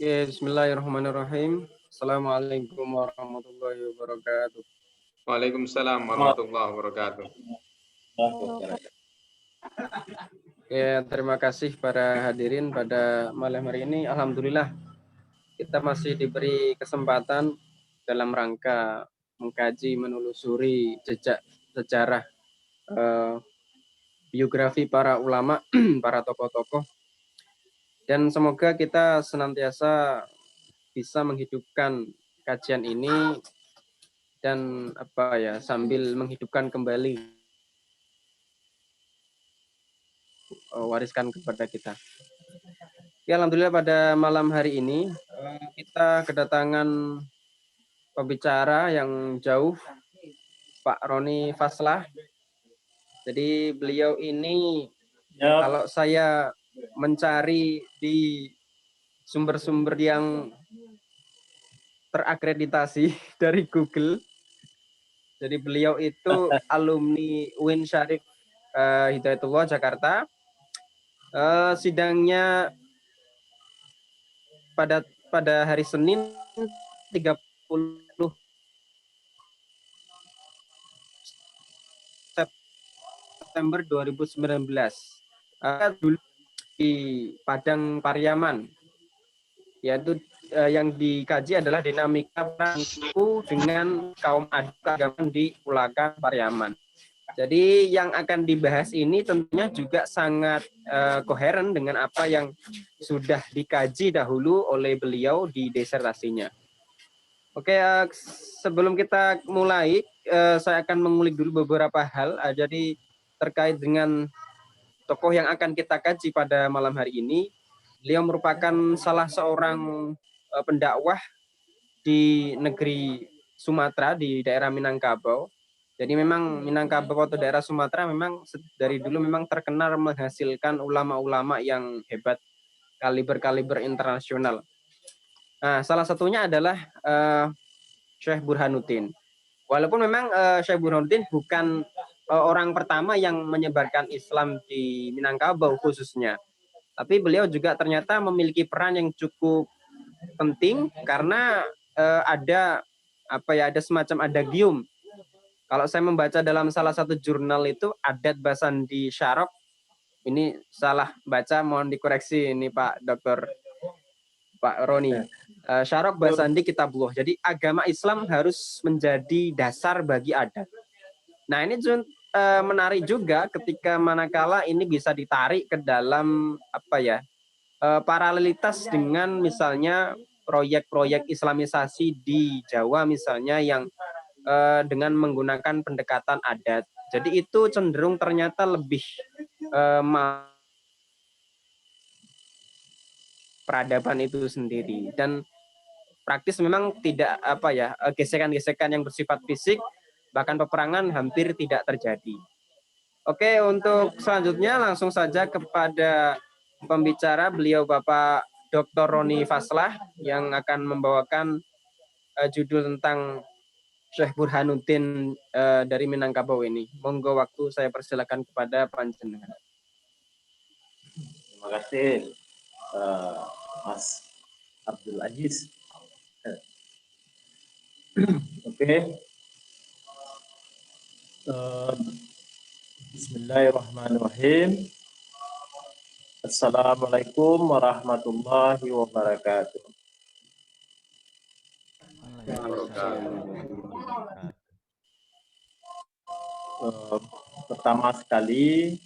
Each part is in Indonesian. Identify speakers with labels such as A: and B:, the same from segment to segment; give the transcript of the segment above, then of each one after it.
A: Oke, bismillahirrahmanirrahim. Assalamualaikum warahmatullahi wabarakatuh.
B: Waalaikumsalam warahmatullahi wabarakatuh.
A: Ya, terima kasih para hadirin pada malam hari ini. Alhamdulillah kita masih diberi kesempatan dalam rangka mengkaji, menelusuri jejak sejarah biografi para ulama, para tokoh-tokoh, dan semoga kita senantiasa bisa menghidupkan kajian ini dan sambil menghidupkan kembali wariskan kepada kita. Ya, alhamdulillah pada malam hari ini kita kedatangan pembicara yang jauh, Pak Roni Faslah. Jadi beliau ini kalau saya mencari di sumber-sumber yang terakreditasi dari Google, jadi beliau itu alumni UIN Syarif Hidayatullah Jakarta. Sidangnya pada hari Senin 30 September 2019 dulu di Padang Pariaman, yaitu yang dikaji adalah dinamika perang suku dengan kaum agama di Ulakan Pariaman. Jadi yang akan dibahas ini tentunya juga sangat koheren dengan apa yang sudah dikaji dahulu oleh beliau di disertasinya. Oke, sebelum kita mulai, saya akan mengulik dulu beberapa hal. Jadi terkait dengan tokoh yang akan kita kaji pada malam hari ini, beliau merupakan salah seorang pendakwah di negeri Sumatera, di daerah Minangkabau. Jadi memang Minangkabau atau daerah Sumatera memang dari dulu memang terkenal menghasilkan ulama-ulama yang hebat, kaliber internasional. Nah, salah satunya adalah Syekh Burhanuddin. Walaupun memang Syekh Burhanuddin bukan orang pertama yang menyebarkan Islam di Minangkabau khususnya, tapi beliau juga ternyata memiliki peran yang cukup penting karena ada semacam adagium. Kalau saya membaca dalam salah satu jurnal itu Adat Basandi Syarok, ini salah baca, mohon dikoreksi ini Pak Dr. Pak Roni. Syarok Basandi Kitabullah. Jadi agama Islam harus menjadi dasar bagi adat. Nah, ini menarik juga ketika manakala ini bisa ditarik ke dalam paralelitas dengan misalnya proyek-proyek Islamisasi di Jawa misalnya yang dengan menggunakan pendekatan adat. Jadi itu cenderung ternyata lebih peradaban itu sendiri, dan praktis memang tidak gesekan-gesekan yang bersifat fisik, bahkan peperangan hampir tidak terjadi. Oke, untuk selanjutnya langsung saja kepada pembicara, beliau Bapak Dr. Roni Faslah yang akan membawakan judul tentang Syekh Burhanuddin dari Minangkabau ini. Monggo, waktu saya persilakan kepada panjenengan.
C: Terima kasih Mas Abdul Aziz. Oke. Bismillahirrahmanirrahim. Assalamualaikum warahmatullahi wabarakatuh. Pertama sekali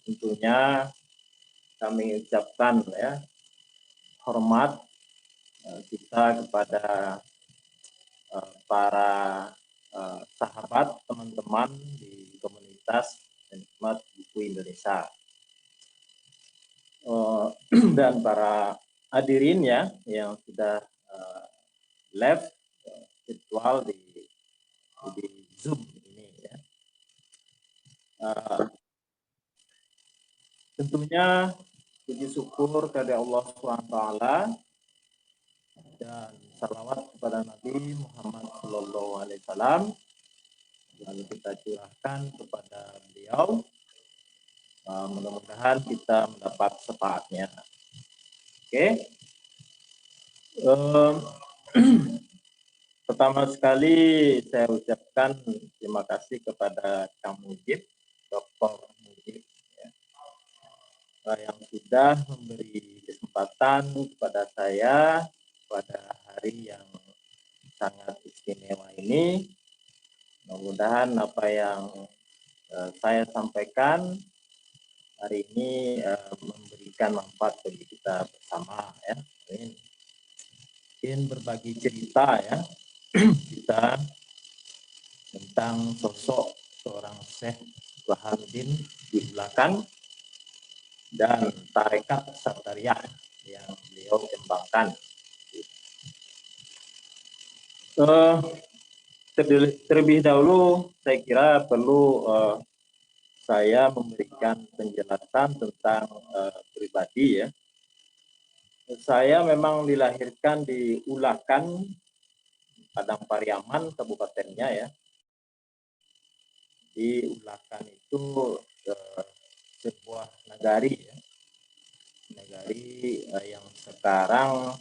C: tentunya kami ucapkan hormat kita kepada para sahabat, teman-teman di komunitas penikmat buku Indonesia dan para hadirin yang sudah live virtual di Zoom ini ya. Tentunya puji syukur kepada Allah SWT dan salawat kepada Nabi Muhammad SAW lalu kita curahkan kepada beliau. Mudah-mudahan kita mendapat syafaatnya. Oke. Eh, Pertama sekali saya ucapkan terima kasih kepada Kang Mujib, Dr. Mujib, ya, yang sudah memberi kesempatan kepada saya pada hari yang sangat istimewa ini. Mudah-mudahan apa yang saya sampaikan hari ini memberikan manfaat bagi kita bersama, ya. Amin. Mungkin berbagi cerita, ya, kita tentang sosok seorang Syekh Burhanuddin di belakang dan tarekat Satariyah yang beliau kembangkan. Terlebih dahulu saya kira perlu saya memberikan penjelasan tentang pribadi, ya. Saya memang dilahirkan di Ulakan, Padang Pariaman, kabupatennya, ya. Di Ulakan itu sebuah nagari, ya. Nagari yang sekarang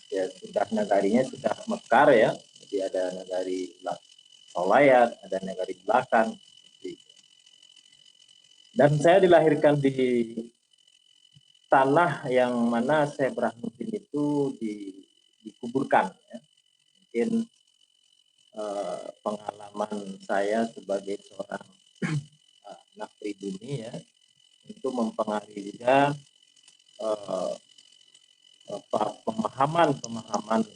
C: ya sudah nagarinya sudah mekar, ya. Jadi ada nagari Solayat, ada nagari Belakang. Dan saya dilahirkan di tanah yang mana Syekh Burhanuddin itu dikuburkan, ya. Mungkin pengalaman saya sebagai seorang anak pribumi, ya, itu mempengaruhi juga pemahaman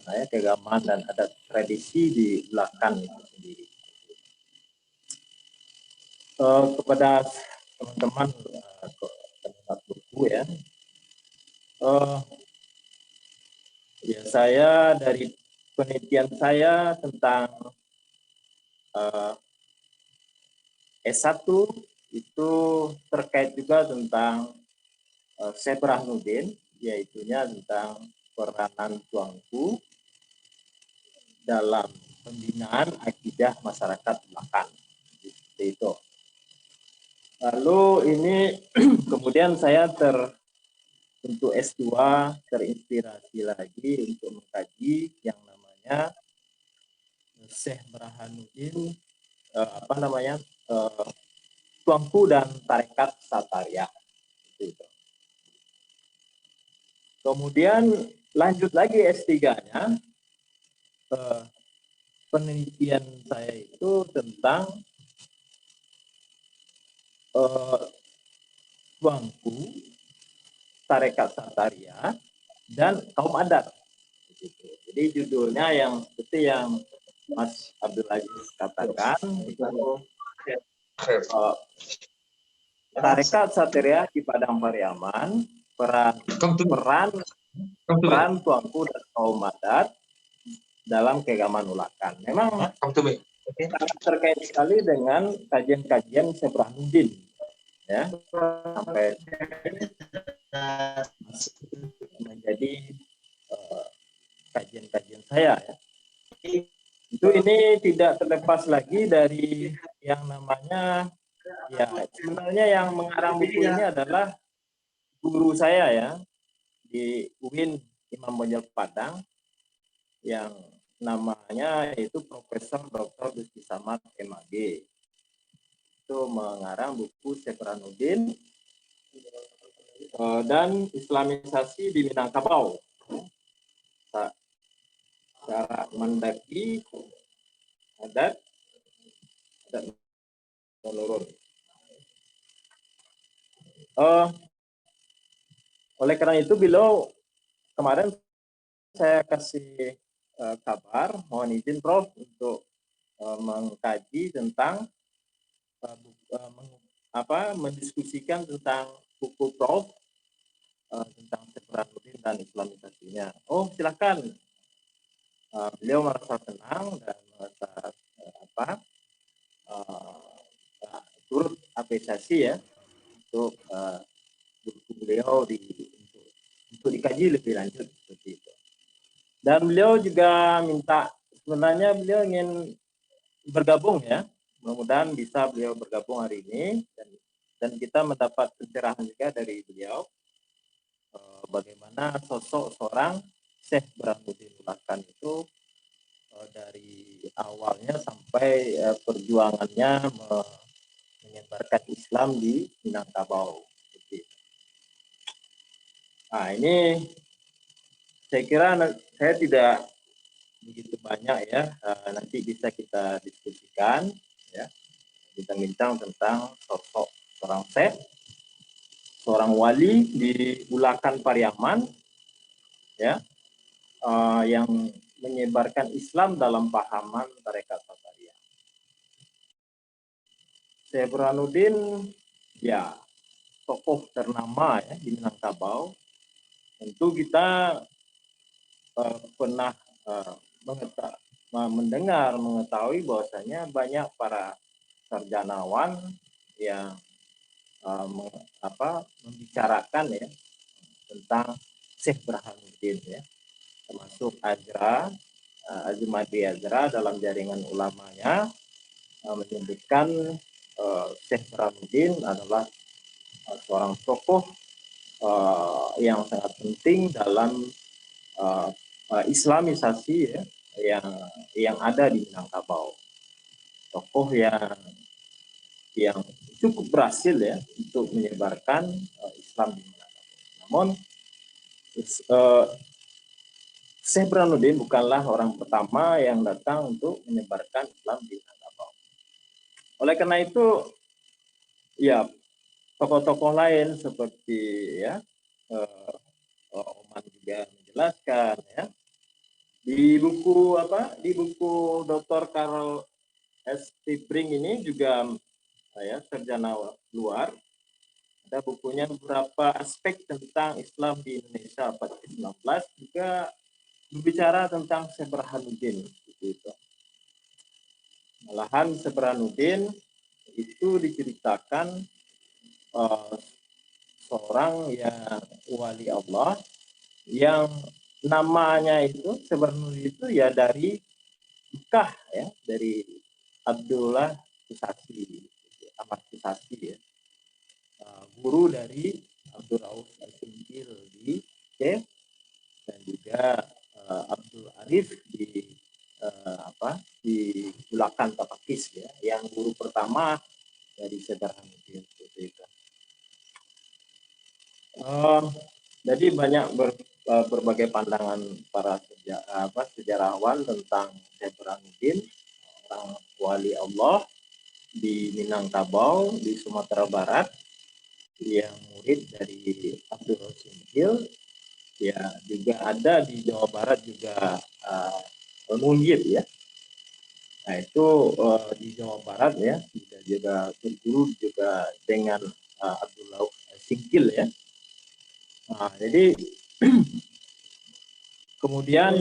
C: saya keagamaan dan adat tradisi di belakang itu sendiri. Kepada teman-teman penikmat buku, ya, ya saya dari penelitian saya tentang S1 itu terkait juga tentang Syekh Burhanuddin, yaitunya tentang peranan Tuanku dalam pembinaan akidah masyarakat belakang. Seperti itu. Lalu ini kemudian saya untuk S2 terinspirasi lagi untuk mengkaji yang namanya Syekh Burhanuddin Tuanku dan tarekat Satariyah. Itu. Kemudian lanjut lagi S3-nya, penelitian saya itu tentang Tuanku, tarekat Satariyah, dan kaum adat. Jadi judulnya yang seperti yang Mas Abdul Aziz katakan, itu tarekat Satariyah di Padang Pariaman, peran Tuanku dan kaum adat dalam keagamaan Ulakan. Memang sangat terkait sekali dengan kajian-kajian Syekh Burhanuddin, ya, sampai menjadi kajian-kajian saya, ya. Itu ini tidak terlepas lagi dari yang namanya, ya, sebenarnya yang mengarang buku ini adalah guru saya, ya, di UIN Imam Bonjol Padang, yang namanya itu Profesor Dr. Lutfi Samad MAG. Itu mengarang buku Syekh Burhanuddin dan Islamisasi di Minangkabau, cara mendaki adat menurun. Oleh karena itu beliau kemarin saya kasih kabar, mohon izin Prof untuk mengkaji tentang mendiskusikan tentang buku Prof tentang Syekh Burhanuddin dan Islamisasinya. Oh, silakan. Beliau merasa senang dan merasa turut apresiasi, ya, untuk buku beliau untuk dikaji lebih lanjut seperti itu. Dan beliau juga minta, sebenarnya beliau ingin bergabung, ya, mudah-mudahan bisa beliau bergabung hari ini dan kita mendapat pencerahan juga dari beliau bagaimana sosok seorang Syekh Burhanuddin Ulakan itu dari awalnya sampai perjuangannya menyebarkan Islam di Minangkabau. Nah, ini saya kira saya tidak begitu banyak ya, nanti bisa kita diskusikan ya, bincang-bincang tentang sosok seorang syekh, seorang wali di Ulakan Pariaman ya, yang menyebarkan Islam dalam pahaman tarekat Tatariyah. Syekh Burhanuddin ya tokoh ternama ya di Minangkabau. Tentu kita pernah mengetahui bahwasanya banyak para sarjanawan yang membicarakan ya tentang Syekh Burhanuddin ya, termasuk Azumadi Azra dalam jaringan ulamanya menyebutkan Syekh Burhanuddin adalah seorang tokoh yang sangat penting dalam Islamisasi ya, yang ada di Minangkabau. Tokoh yang cukup berhasil ya untuk menyebarkan Islam di Minangkabau. Namun Syekh Burhanuddin bukanlah orang pertama yang datang untuk menyebarkan Islam di Minangkabau. Oleh karena itu ya tokoh-tokoh lain seperti ya Oman juga menjelaskan ya di buku Dr. Karl S. Pipring ini juga ya sarjana luar, ada bukunya beberapa aspek tentang Islam di Indonesia abad ke-19 juga berbicara tentang Syekh Burhanuddin gitu. Malahan Syekh Burhanuddin itu diceritakan seorang yang wali Allah yang namanya itu sebenarnya itu ya dari Mekah ya, dari Abdullah Kusasi, Ahmad Kusasi ya, guru dari Abdul Rauf Al-Singkil di Aceh dan juga Abdul Arif di di Bulakan Tapakis ya, yang guru pertama dari Syekh Burhanuddin seperti itu. Jadi banyak berbagai pandangan para sejarawan tentang Syekh Burhanuddin, orang wali Allah di Minangkabau di Sumatera Barat yang murid dari Abdul Singkil ya, juga ada di Jawa Barat juga Al-Munjid ya. Nah itu di Jawa Barat ya juga berguru juga dengan Abdullah Singkil ya. Nah, jadi kemudian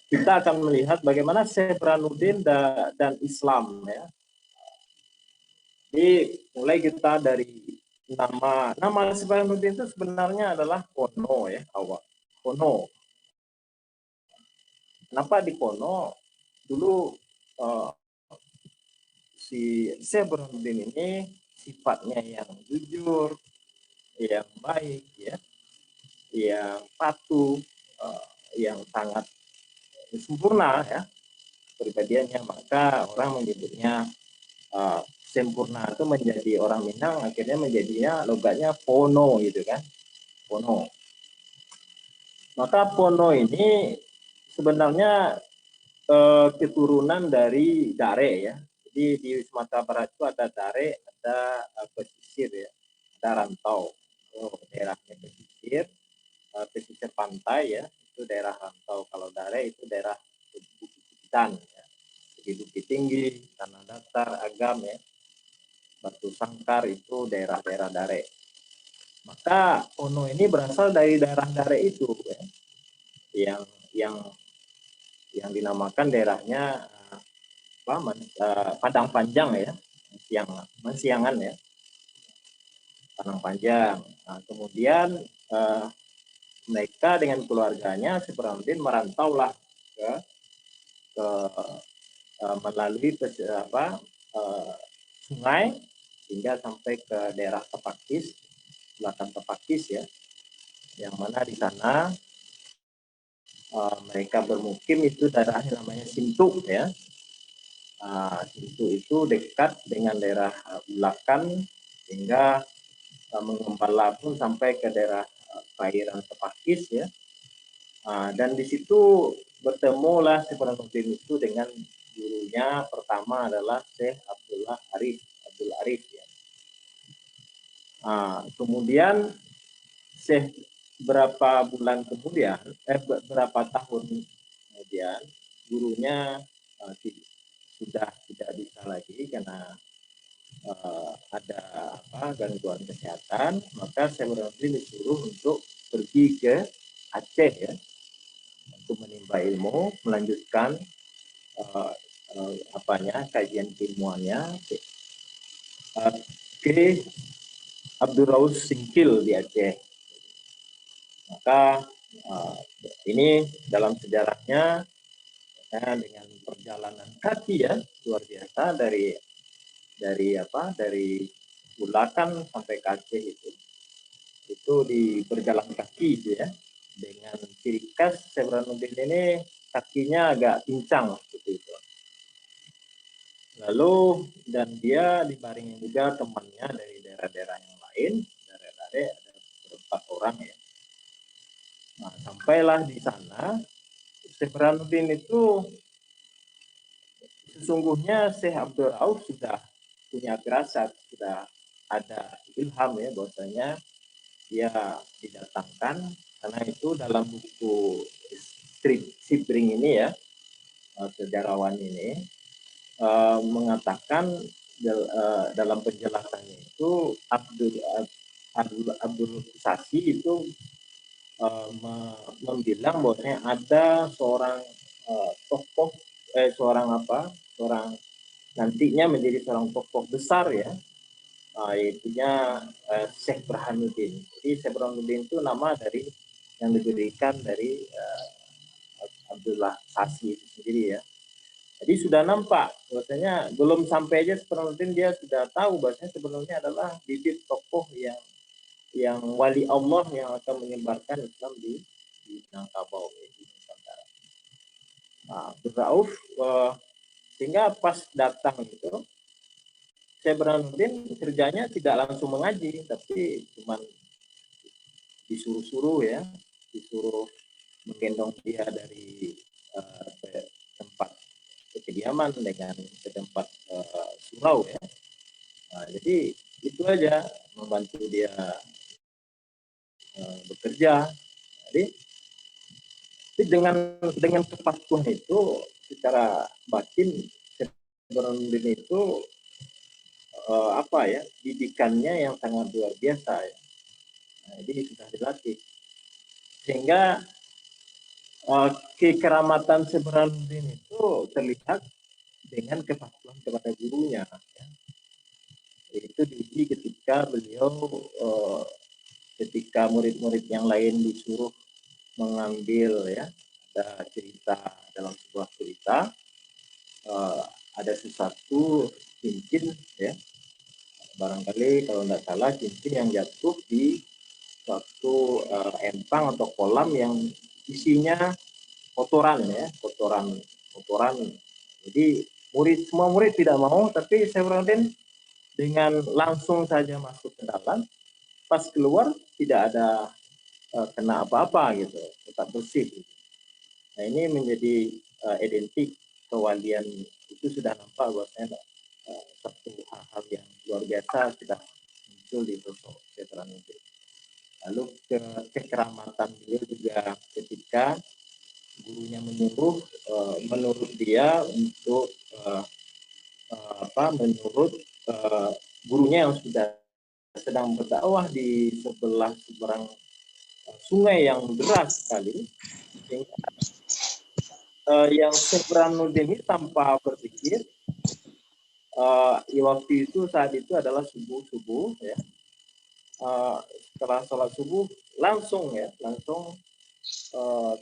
C: kita akan melihat bagaimana Syekh Burhanuddin dan Islam ya. Jadi mulai kita dari nama Syekh Burhanuddin itu sebenarnya adalah Kono ya, awal Kono. Kenapa di Kono? Dulu si Syekh Burhanuddin ini sifatnya yang jujur, yang baik ya, yang patuh, yang sangat sempurna ya kepribadiannya, maka orang menyebutnya sempurna itu menjadi orang Minang akhirnya menjadinya logatnya Pono gitu kan, Pono. Maka Pono ini sebenarnya keturunan dari Dare ya. Jadi di Sumatera Barat itu ada Dare, ada pesisir ya, ada rantau. Daerahnya pesisir pantai ya, itu daerah rantau. Kalau Dare itu daerah bukit-bukitan ya. Di Bukit Tinggi, Tanah Datar, Agam ya, Batu Sangkar itu daerah-daerah Dare. Maka Ono ini berasal dari daerah Dare itu ya, yang dinamakan daerahnya Padang Panjang ya, Mensiangan ya, Padang Panjang. Nah, kemudian mereka dengan keluarganya Syekh Burhanuddin merantaulah ke melalui sungai hingga sampai ke daerah Tepakis, belakang Tepakis ya. yang mana di sana mereka bermukim itu daerahnya namanya Sintu ya. Sintu itu dekat dengan daerah Bulakan hingga mengembala pun sampai ke daerah perairan Tepakis ya. Dan di situ bertemulah Syekh Burhanuddin itu dengan gurunya pertama adalah Syekh Abdul Arif ya. Kemudian Syekh berapa tahun kemudian gurunya sudah tidak bisa lagi karena ada gangguan kesehatan, maka Syekh Burhanuddin disuruh untuk pergi ke Aceh ya untuk menimba ilmu, melanjutkan kajian keilmuannya ke Abdul Raus Singkil di Aceh. Maka ini dalam sejarahnya dengan perjalanan kaki ya luar biasa dari Bulakan sampai ke Aceh itu di berjalan kaki gitu ya, dengan ciri khas Syekh Burhanuddin ini kakinya agak pincang seperti itu. Lalu dan dia dibaringin juga temannya dari daerah-daerah yang lain, daerah-daerah ada 4 orang ya. Nah, sampailah di sana Syekh Burhanuddin itu sesungguhnya Syekh Abdul Rauf sudah punya firasat, sudah ada ilham ya bahwasanya dia didatangkan, karena itu dalam buku Sibring ini ya, sejarawan ini mengatakan dalam penjelasannya itu Abdul Sasi itu membilang bahwasanya ada seorang tokoh seorang nantinya menjadi seorang tokoh besar ya, yaitunya Syekh Burhanuddin. Jadi Syekh Burhanuddin itu nama dari yang diberikan dari Abdullah Sasi itu sendiri ya. Jadi sudah nampak bahwasanya belum sampai aja Syekh Burhanuddin dia sudah tahu bahwasanya sebenarnya adalah bibit tokoh yang wali Allah yang akan menyebarkan Islam di Minangkabau di Nusantara. Abdul Rauf sehingga pas datang itu Syekh Burhanuddin kerjanya tidak langsung mengaji, tapi cuma disuruh-suruh ya, disuruh menggendong dia dari tempat kediaman dengan ke tempat surau ya. Jadi itu aja membantu dia bekerja. Jadi dengan kepatuhan itu secara batin Burhanuddin itu didikannya yang sangat luar biasa ya. Jadi sudah dilatih sehingga kekeramatan Syekh Burhanuddin itu terlihat dengan kepatuhan kepada gurunya ya. Itu diuji ketika beliau ketika murid-murid yang lain disuruh mengambil ya, ada cerita dalam sebuah cerita ada sesuatu cincin ya, barangkali kalau tidak salah cincin yang jatuh di suatu empang atau kolam yang isinya kotoran ya, kotoran. Jadi semua murid tidak mau, tapi Syekh Burhanuddin dengan langsung saja masuk ke dalam, pas keluar tidak ada kena apa-apa gitu, tetap bersih. Nah ini menjadi identik kewalian itu, sudah nampak bahwasanya satu hal-hal yang luar biasa sudah muncul di sosok Syekh Burhanuddin. Lalu kekeramatan beliau juga ketika gurunya menyuruh menurut dia untuk menurut gurunya yang sudah sedang berdakwah di seberang sungai yang deras sekali, sehingga yang Syekh Burhanuddin ini tanpa berpikir waktu itu saat itu adalah subuh ya. Setelah sholat subuh langsung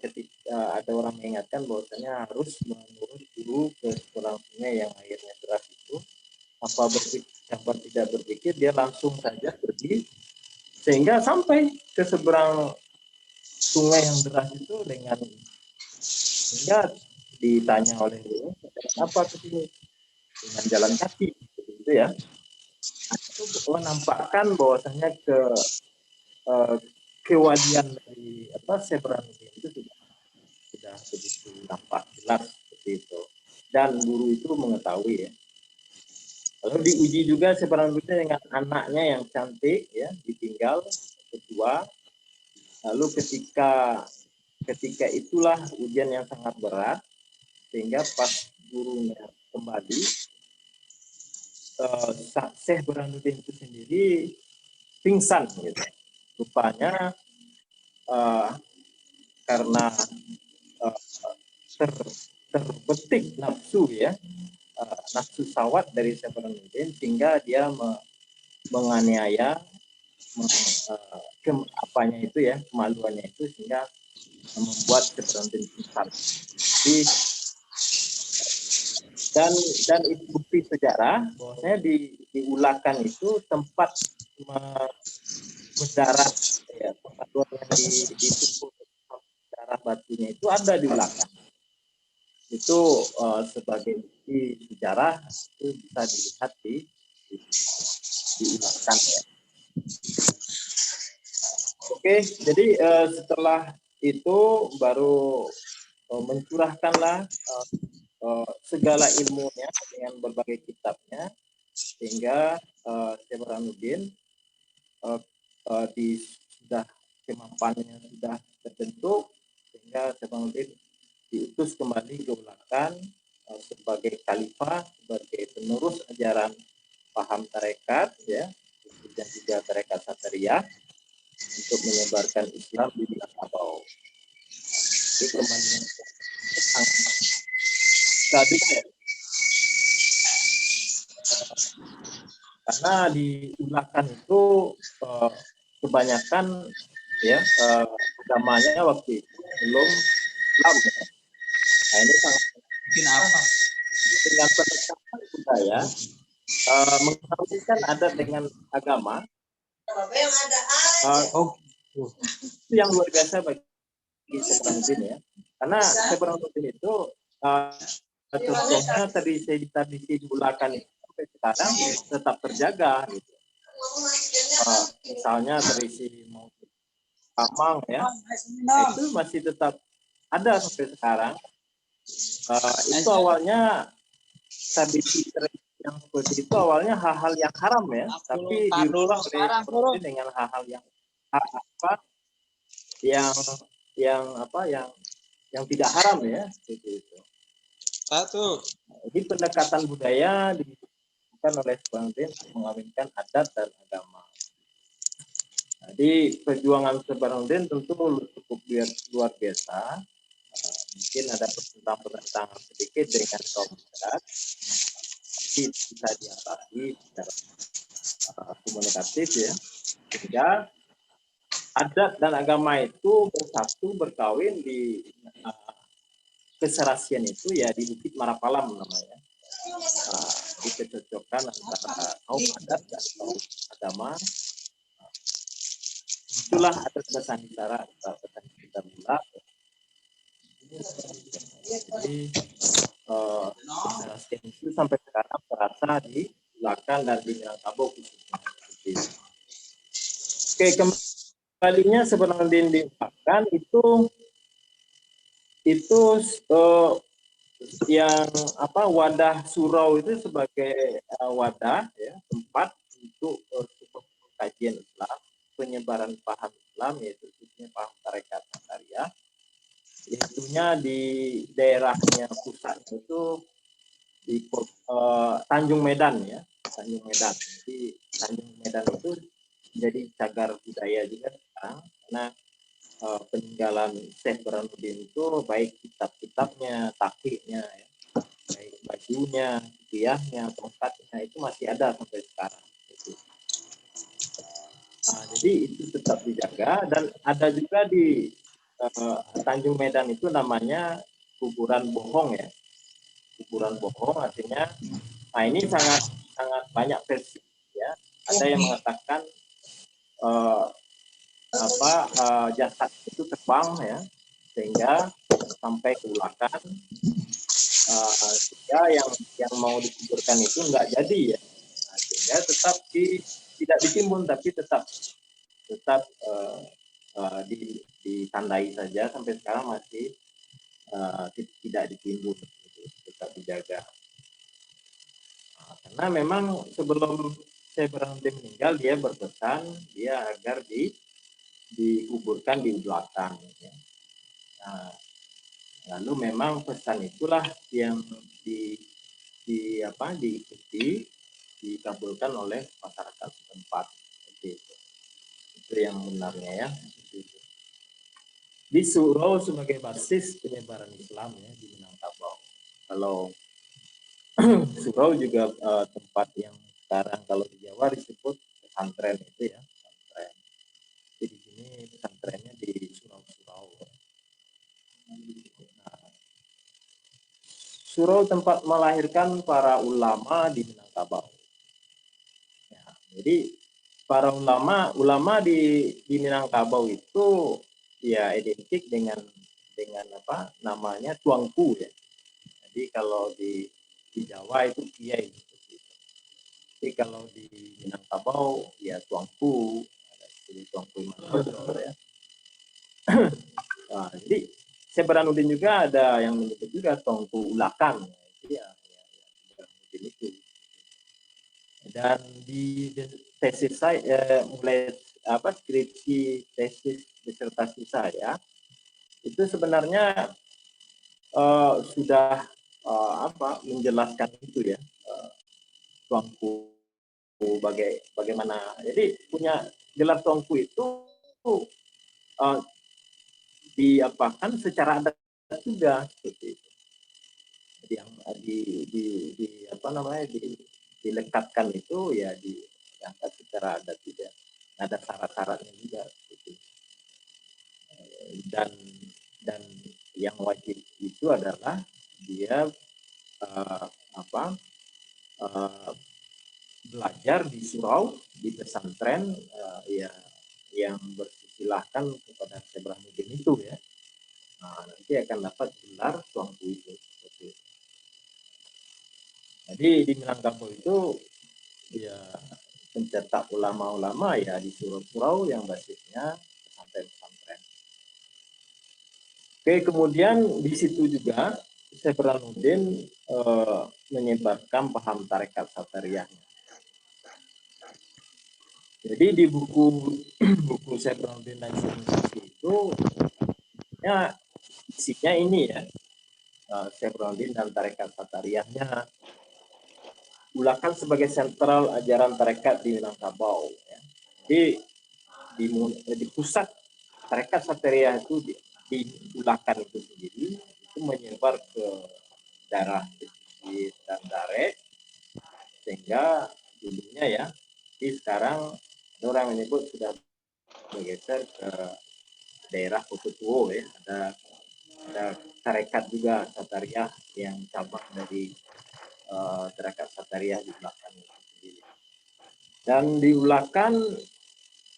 C: ketika ada orang mengingatkan bahwasanya harus menurut dulu ke seberang sungai yang airnya deras itu, tanpa tidak berpikir dia langsung saja pergi sehingga sampai ke seberang sungai yang deras itu dengan, sehingga ditanya oleh beliau, apa ke sini? Dengan jalan kaki, gitu ya. Itu menampakkan bahwasanya kewadian dari Sebranuddin itu sudah begitu nampak jelas seperti itu. Dan guru itu mengetahui ya. Lalu diuji juga Sebranuddin dengan anaknya yang cantik ya, ditinggal kedua. Lalu ketika itulah ujian yang sangat berat, sehingga pas gurunya kembali, Syekh Burhanuddin itu sendiri pingsan gitu. Rupanya karena terbetik nafsu ya, nafsu syahwat dari Syekh Burhanuddin, sehingga dia menganiaya apanya itu ya, kemaluannya itu, sehingga membuat Syekh Burhanuddin pingsan. Jadi dan itu bukti sejarah bahwasanya di Ulakan itu tempat mendarat ya, tempat yang ditumpuk darah batunya itu ada di Ulakan. Itu sebagai bukti sejarah itu bisa dilihat di Ulakan ya. Oke, jadi setelah itu baru mencurahkanlah segala ilmunya dengan berbagai kitabnya, sehingga Syekh Burhanuddin sudah kemampuannya sudah terbentuk, sehingga Syekh Burhanuddin diutus kembali ke Ulakan sebagai khalifah, sebagai penerus ajaran paham tarekat ya, dan juga tarekat Satariyah, untuk menyebarkan Islam di Minangkabau. Jadi kembali tadi ya, karena di Ulakan itu kebanyakan ya agamanya waktu itu belum Islam. Nah ini sangat dengan pendekatan budaya mengkawinkan adat dengan agama. Itu yang luar biasa bagi Syekh Burhanuddin ya, karena Syekh Burhanuddin itu contohnya tradisi di Ulakan itu sampai sekarang tetap terjaga gitu. Misalnya tradisi mau Amang ya, itu masih tetap ada sampai sekarang. Itu awalnya tradisi yang seperti itu awalnya hal-hal yang haram ya, tapi dirubah oleh dengan hal-hal yang yang tidak haram ya, seperti itu. Jadi pendekatan budaya dilakukan oleh Burhanuddin untuk mengawinkan adat dan agama. Jadi perjuangan Burhanuddin tentu cukup luar biasa. Mungkin ada pertentangan sedikit dengan kaum barat, tapi bisa diatasi secara komunikatif ya, sehingga adat dan agama itu bersatu berkawin di keserasian itu ya di Bukit Marapalam namanya. Dicocokkan antara kaum adat dan kaum agama. Itulah adat Sanitara atau Sanitara Bulat. Jadi keserasian itu sampai sekarang terasa di Ulakan dan di Minangkabau khususnya. Oke, kembalinya sebenarnya di Ulakan itu yang wadah surau itu sebagai wadah ya, tempat untuk kajian Islam, penyebaran paham Islam, yaitu khususnya paham tarekat Satariyah. Itunya di daerahnya pusat itu di Tanjung Medan ya, Tanjung Medan. Jadi Tanjung Medan itu menjadi cagar budaya juga sekarang, karena peninggalan Syekh Burhanuddin itu baik kitab-kitabnya, takhiknya, ya, baik bajunya, kiahnya, tongkatnya itu masih ada sampai sekarang. Jadi itu tetap dijaga, dan ada juga di Tanjung Medan itu namanya kuburan bohong ya, kuburan bohong artinya, nah ini sangat banyak versi ya. Ada yang mengatakan jasad itu terbang ya, sehingga sampai ke Ulakan, sehingga yang mau dikuburkan itu nggak jadi ya. Nah, sehingga tetap tidak ditimbun, tapi tetap ditandai saja, sampai sekarang masih tidak ditimbun, tetap dijaga. Nah, karena memang sebelum Syekh Burhanuddin meninggal, dia berpesan dia agar dikuburkan di Ulakan. Ya. Nah, lalu memang pesan itulah yang diikuti, dikabulkan oleh masyarakat setempat. Itu yang benarnya ya. Di surau sebagai basis penyebaran Islam ya di Minangkabau. Kalau surau juga tempat yang sekarang kalau di Jawa disebut pesantren itu ya, pesantren. Jadi di sini pesantrennya di surau-surau. Nah, surau tempat melahirkan para ulama di Minangkabau. Ya, jadi para ulama di Minangkabau itu ya identik dengan namanya tuangku ya. Jadi kalau di Jawa itu kiai. Jadi kalau di Minangkabau ya tuangku, jadi tuangku Imam ya. Nah, jadi Syekh Burhanuddin juga ada yang menyebut juga tuangku Ulakan. Jadi ya Burhanuddin itu. Dan di tesis saya mulai skripsi tesis disertasi saya itu sebenarnya sudah menjelaskan itu ya, tuangku bagaimana. Jadi punya gelar tuangku itu diapakan secara adat juga seperti itu. Jadi yang dilekatkan itu ya diangkat secara adat juga. Ada syarat-syaratnya juga seperti itu. Dan yang wajib itu adalah dia belajar di surau, di pesantren yang bersilahkan kepada Syekh Burhanuddin itu ya. Nah, nanti akan dapat gelar tuangku itu. Jadi di Minangkabau itu ya mencetak ulama-ulama ya di surau-surau yang basisnya pesantren-pesantren. Oke, kemudian di situ juga Syekh Burhanuddin menyebarkan paham tarekat Satariyahnya. Jadi di buku Syekh Burhanuddin dan itu ya isinya ini ya, Syekh Burhanuddin dan tarekat Satariyahnya, Ulakan sebagai sentral ajaran tarekat di Minangkabau. Ya. Jadi di pusat tarekat Satariyah itu di Ulakan itu sendiri itu menyebar ke daerah pesisir dan Dare, sehingga dulunya ya, jadi sekarang orang menyebut sudah bergeser ke daerah Kututuo ya, ada tarekat juga Satariyah yang cabang dari tarekat Satariyah di Ulakan itu sendiri. Dan di Ulakan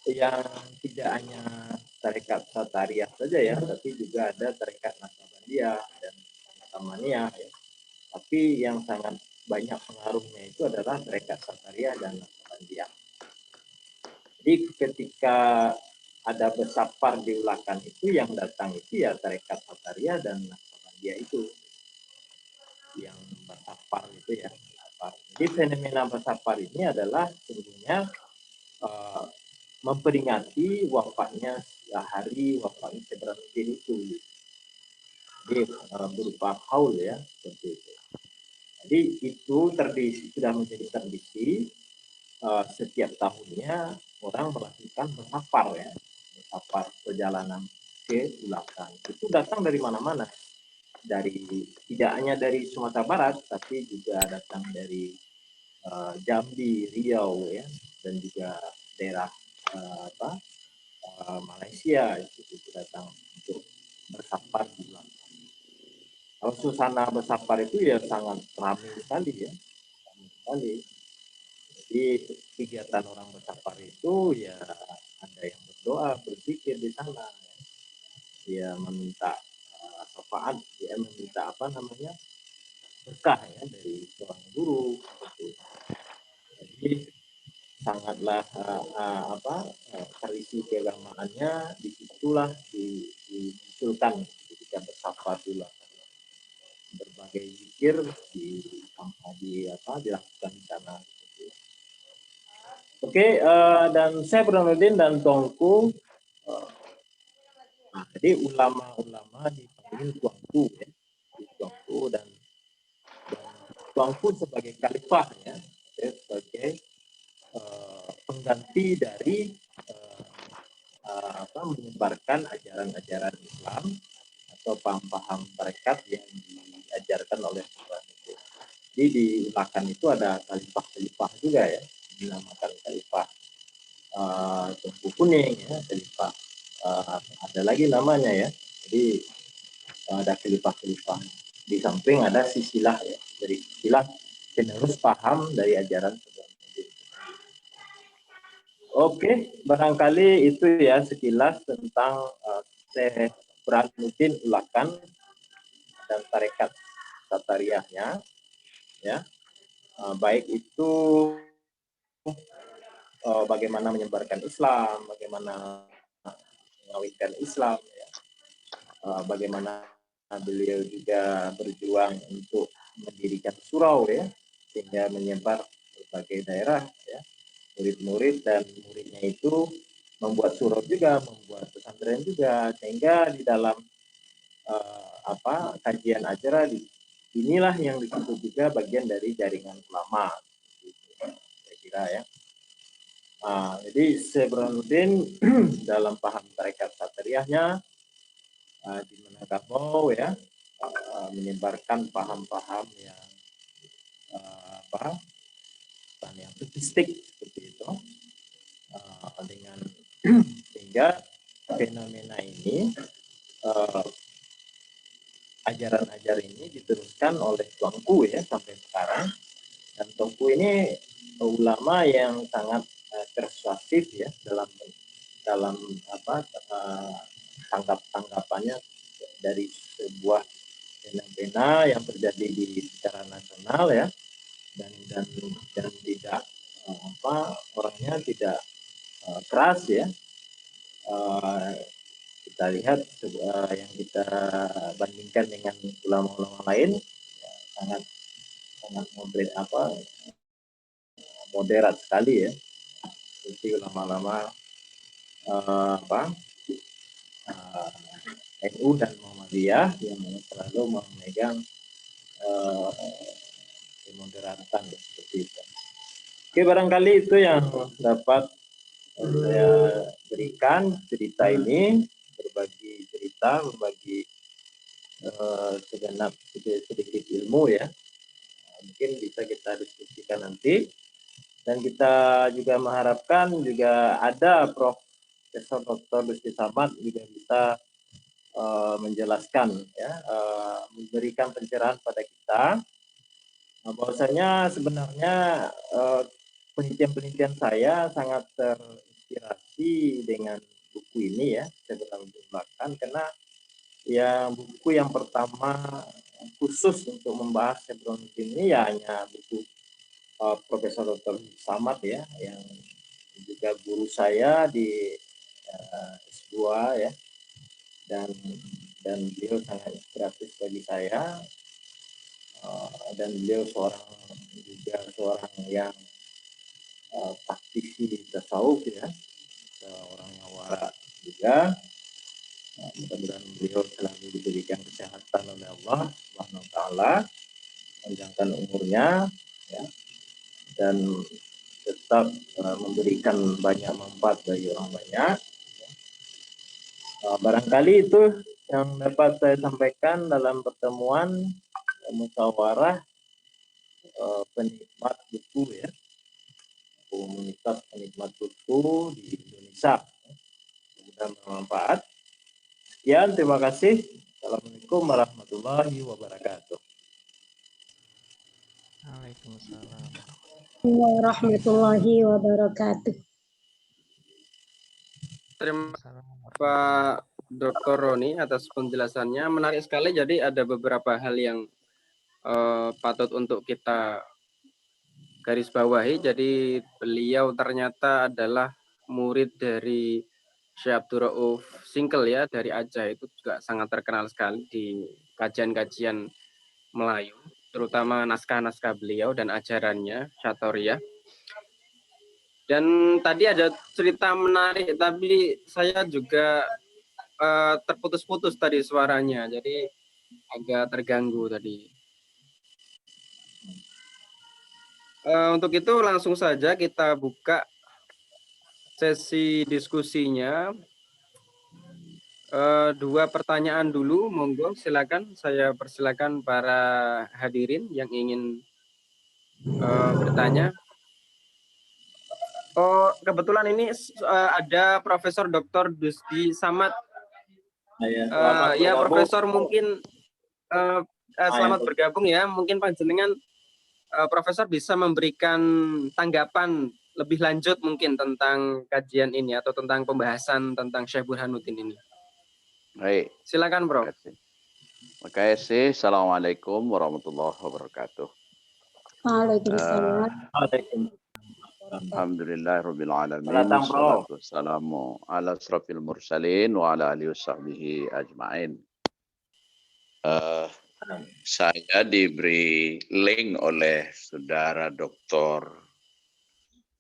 C: yang tidak hanya tarekat Satariyah saja ya, tapi juga ada tarekat Naksabandiyah dan Tamaniyah ya. Tapi yang sangat banyak pengaruhnya itu adalah tarekat Satariyah dan Naksabandiyah. Jadi ketika ada bersafar di Ulakan itu yang datang itu ya tarekat Satariyah dan Naksabandiyah itu yang bersafar itu ya. Jadi fenomena bersafar ini adalah sebenarnya memperingati wafatnya hari wafatnya Syekh Burhanuddin itu. Jadi berupa haul ya seperti itu. Jadi itu sudah menjadi tradisi setiap tahunnya orang melakukan bersafar ya, bersafar perjalanan ke Ulakan. Itu datang dari mana-mana, tidak hanya dari Sumatera Barat, tapi juga datang dari Jambi, Riau ya, dan juga daerah Malaysia itu datang untuk bersafar di Ulakan. Kalau suasana bersafar itu ya sangat ramai sekali ya, ramai sekali. Jadi kegiatan orang bersafar itu ya ada yang berdoa, berzikir di sana. Dia meminta syafaat, dia meminta apa namanya berkah ya dari seorang guru. Jadi sangatlah tradisi keagamaannya disitulah dimunculkan ketika bersafar berbagai zikir dilakukan di sana. Oke, dan saya Burhanuddin dan Tongku, jadi ulama-ulama dipanggil Tuanku ya, Tuanku dan Tuanku sebagai khalifah ya, sebagai pengganti dari menyebarkan ajaran-ajaran Islam atau paham-paham tarekat yang diajarkan oleh Tuhan itu. Jadi di Ulakan itu ada khalifah-khalifah juga ya, dinamakan khalifah Tengku Kuning ya, khalifah ada lagi namanya ya. Jadi ada khalifah-khalifah. Di samping ada silsilah ya, dari silsilah penerus paham dari ajaran Tuhan. Oke, barangkali itu ya sekilas tentang Syekh Burhanuddin Ulakan dan tarekat Satariyahnya ya. Baik itu bagaimana menyebarkan Islam, bagaimana mengawinkan Islam ya. Bagaimana beliau juga berjuang untuk mendirikan surau ya, sehingga menyebar berbagai daerah ya. Murid-murid dan muridnya itu membuat surau juga, membuat pesantren juga, sehingga di dalam kajian acara inilah yang disebut juga bagian dari jaringan ulama, saya kira ya. Jadi Syekh Burhanuddin dalam paham tarekat Satariyahnya di Minangkabau ya, menyebarkan paham-paham yang yang sofistik seperti itu, dengan sehingga fenomena ini ajaran-ajaran ini diteruskan oleh Tuanku ya sampai sekarang, dan Tuanku ini ulama yang sangat persuasif ya dalam tanggapannya dari sebuah fenomena yang terjadi di secara nasional ya, dan tidak orangnya tidak keras ya. Kita lihat yang kita bandingkan dengan ulama-ulama lain ya, sangat moderat sekali ya, seperti ulama-ulama NU dan Muhammadiyah yang selalu memegang kemoderatan seperti itu. Oke, barangkali itu yang dapat saya berikan cerita ini, berbagi cerita, berbagi segenap sedikit ilmu ya. Mungkin bisa kita diskusikan nanti, dan kita juga mengharapkan juga ada Profesor Dr. Lutfi Samad juga bisa menjelaskan ya, memberikan pencerahan pada kita bahwasanya sebenarnya penelitian-penelitian saya sangat terinspirasi dengan buku ini ya, saya bertambahkan karena ya buku yang pertama khusus untuk membahas Hebron ini ya hanya buku Profesor Dr. Samad ya, yang juga guru saya di S2 ya, dan beliau sangat inspiratif bagi saya, dan beliau seorang yang praktisi tasawuf ya, seorang yang wara juga. Mudah-mudahan beliau selalu diberikan kesehatan oleh Allah Subhanahu wa taala, panjangkan umurnya ya, dan tetap memberikan banyak manfaat bagi orang banyak. Barangkali itu yang dapat saya sampaikan dalam pertemuan musyawarah penikmat buku ya, komunitas penikmat buku di Indonesia. Mudah-mudahan bermanfaat. Sekian, terima kasih. Assalamualaikum warahmatullahi wabarakatuh.
D: Waalaikumsalam.
E: Warahmatullahi wabarakatuh.
A: Terima kasih Pak Dr. Roni atas penjelasannya. Menarik sekali. Jadi ada beberapa hal yang patut untuk kita garis bawahi. Jadi beliau ternyata adalah murid dari Syekh Abdul Rauf Singkel ya, dari Aceh. Itu juga sangat terkenal sekali di kajian-kajian Melayu, terutama naskah-naskah beliau dan ajarannya Syatoriyah. Dan tadi ada cerita menarik, tapi saya juga terputus-putus tadi suaranya, jadi agak terganggu tadi. Untuk itu langsung saja kita buka sesi diskusinya. Dua pertanyaan dulu, monggo silakan. Saya persilakan para hadirin yang ingin bertanya. Oh, kebetulan ini ada Profesor Dr. Dusdi Samad. Ya, Profesor mungkin selamat bergabung ya. Mungkin panjenengan Profesor bisa memberikan tanggapan lebih lanjut mungkin tentang kajian ini atau tentang pembahasan tentang Syekh Burhanuddin ini.
D: Baik.
A: Silakan, Bro.
D: Terima kasih. Assalamualaikum warahmatullahi wabarakatuh.
E: Waalaikumsalam.
D: Alhamdulillahirabbil alamin.
C: Wassalatu
D: wassalamu ala asrafil mursalin wa ala alihi washabbihi ajmain. Saya diberi link oleh saudara doktor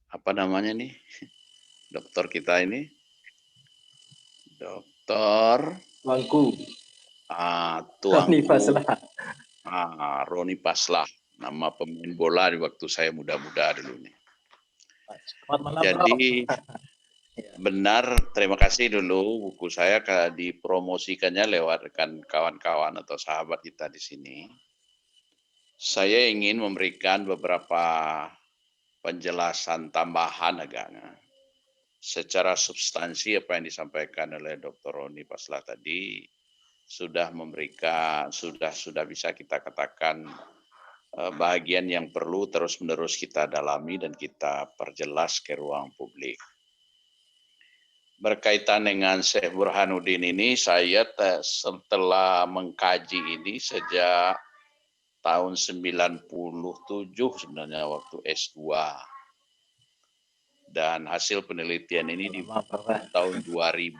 D: apa namanya nih? Dokter kita ini. Dokter
C: Tuanku.
D: Tuanku.
C: Roni Paslah.
D: Roni Paslah. Nama pemain bola di waktu saya muda-muda dulu nih. Jadi benar, terima kasih dulu buku saya dipromosikannya lewat rekan kawan-kawan atau sahabat kita di sini. Saya ingin memberikan beberapa penjelasan tambahan agaknya. Secara substansi apa yang disampaikan oleh Dr. Roni Paslah tadi sudah memberikan, sudah bisa kita katakan bahagian yang perlu terus-menerus kita dalami dan kita perjelas ke ruang publik. Berkaitan dengan Syekh Burhanuddin ini, saya setelah mengkaji ini sejak tahun 97 sebenarnya waktu S2. Dan hasil penelitian ini di tahun 2000.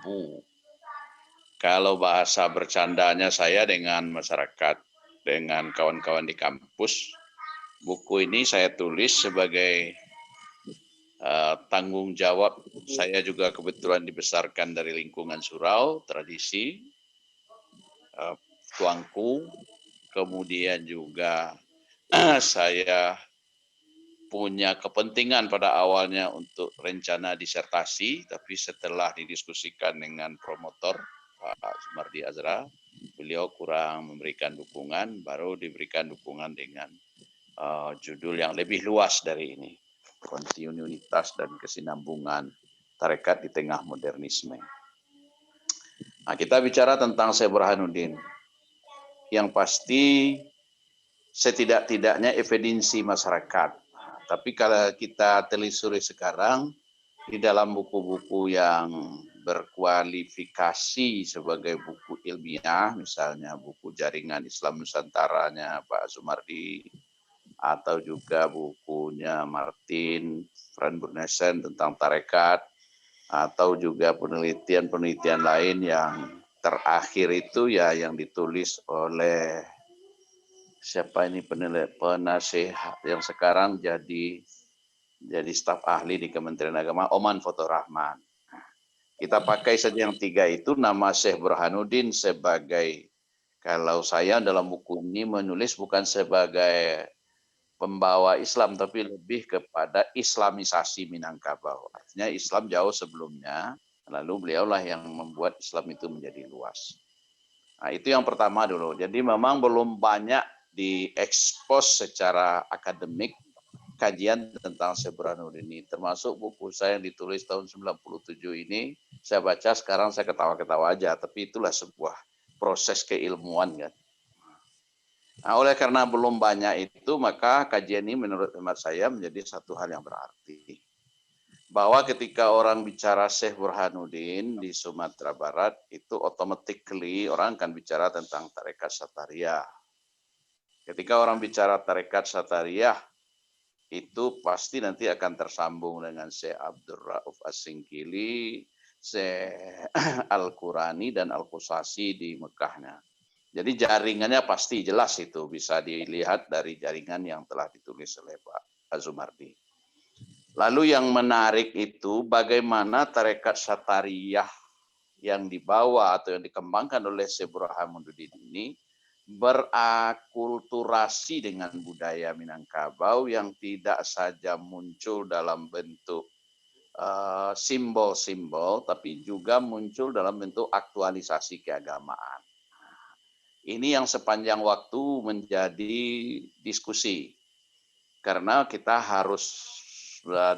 D: Kalau bahasa bercandanya saya dengan masyarakat, dengan kawan-kawan di kampus, buku ini saya tulis sebagai tanggung jawab. Saya juga kebetulan dibesarkan dari lingkungan surau, tradisi, tuangku, kemudian juga saya punya kepentingan pada awalnya untuk rencana disertasi, tapi setelah didiskusikan dengan promotor Pak Sumardi Azra, beliau kurang memberikan dukungan, baru diberikan dukungan dengan judul yang lebih luas dari ini, kontinuitas dan kesinambungan tarekat di tengah modernisme. Nah, kita bicara tentang Syekh Burhanuddin. Yang pasti setidak-tidaknya evidensi masyarakat. Tapi kalau kita telusuri sekarang di dalam buku-buku yang berkualifikasi sebagai buku ilmiah, misalnya buku Jaringan Islam Nusantaranya Pak Sumardi, atau juga bukunya Martin Van Burnesen tentang tarekat, atau juga penelitian-penelitian lain yang terakhir itu ya yang ditulis oleh siapa ini penasihat yang sekarang jadi staf ahli di Kementerian Agama, Oman Fotorahman. Kita pakai saja yang tiga itu, nama Syekh Burhanuddin sebagai, kalau saya dalam buku ini menulis bukan sebagai pembawa Islam, tapi lebih kepada islamisasi Minangkabau. Artinya Islam jauh sebelumnya, lalu beliaulah yang membuat Islam itu menjadi luas. Nah, itu yang pertama dulu. Jadi memang belum banyak diekspos secara akademik kajian tentang Syekh Burhanuddin ini, termasuk buku saya yang ditulis tahun 97 ini, saya baca sekarang saya ketawa-ketawa aja, tapi itulah sebuah proses keilmuan kan. Nah, oleh karena belum banyak itu, maka kajian ini menurut hemat saya menjadi satu hal yang berarti. bahwa ketika orang bicara Syekh Burhanuddin di Sumatera Barat, itu automatically orang akan bicara tentang tarekat Satariyah. Ketika orang bicara tarekat Satariyah, itu pasti nanti akan tersambung dengan Syekh Abdul Rauf As-Singkili, Syekh Al-Qurani dan Al-Qusasi di Mekahnya. Jadi jaringannya pasti jelas itu, bisa dilihat dari jaringan yang telah ditulis oleh Pak Azumardi. Lalu yang menarik itu bagaimana tarekat Satariyah yang dibawa atau yang dikembangkan oleh Syekh Burhanuddin ini berakulturasi dengan budaya Minangkabau yang tidak saja muncul dalam bentuk simbol-simbol, tapi juga muncul dalam bentuk aktualisasi keagamaan. Ini yang sepanjang waktu menjadi diskusi, karena kita harus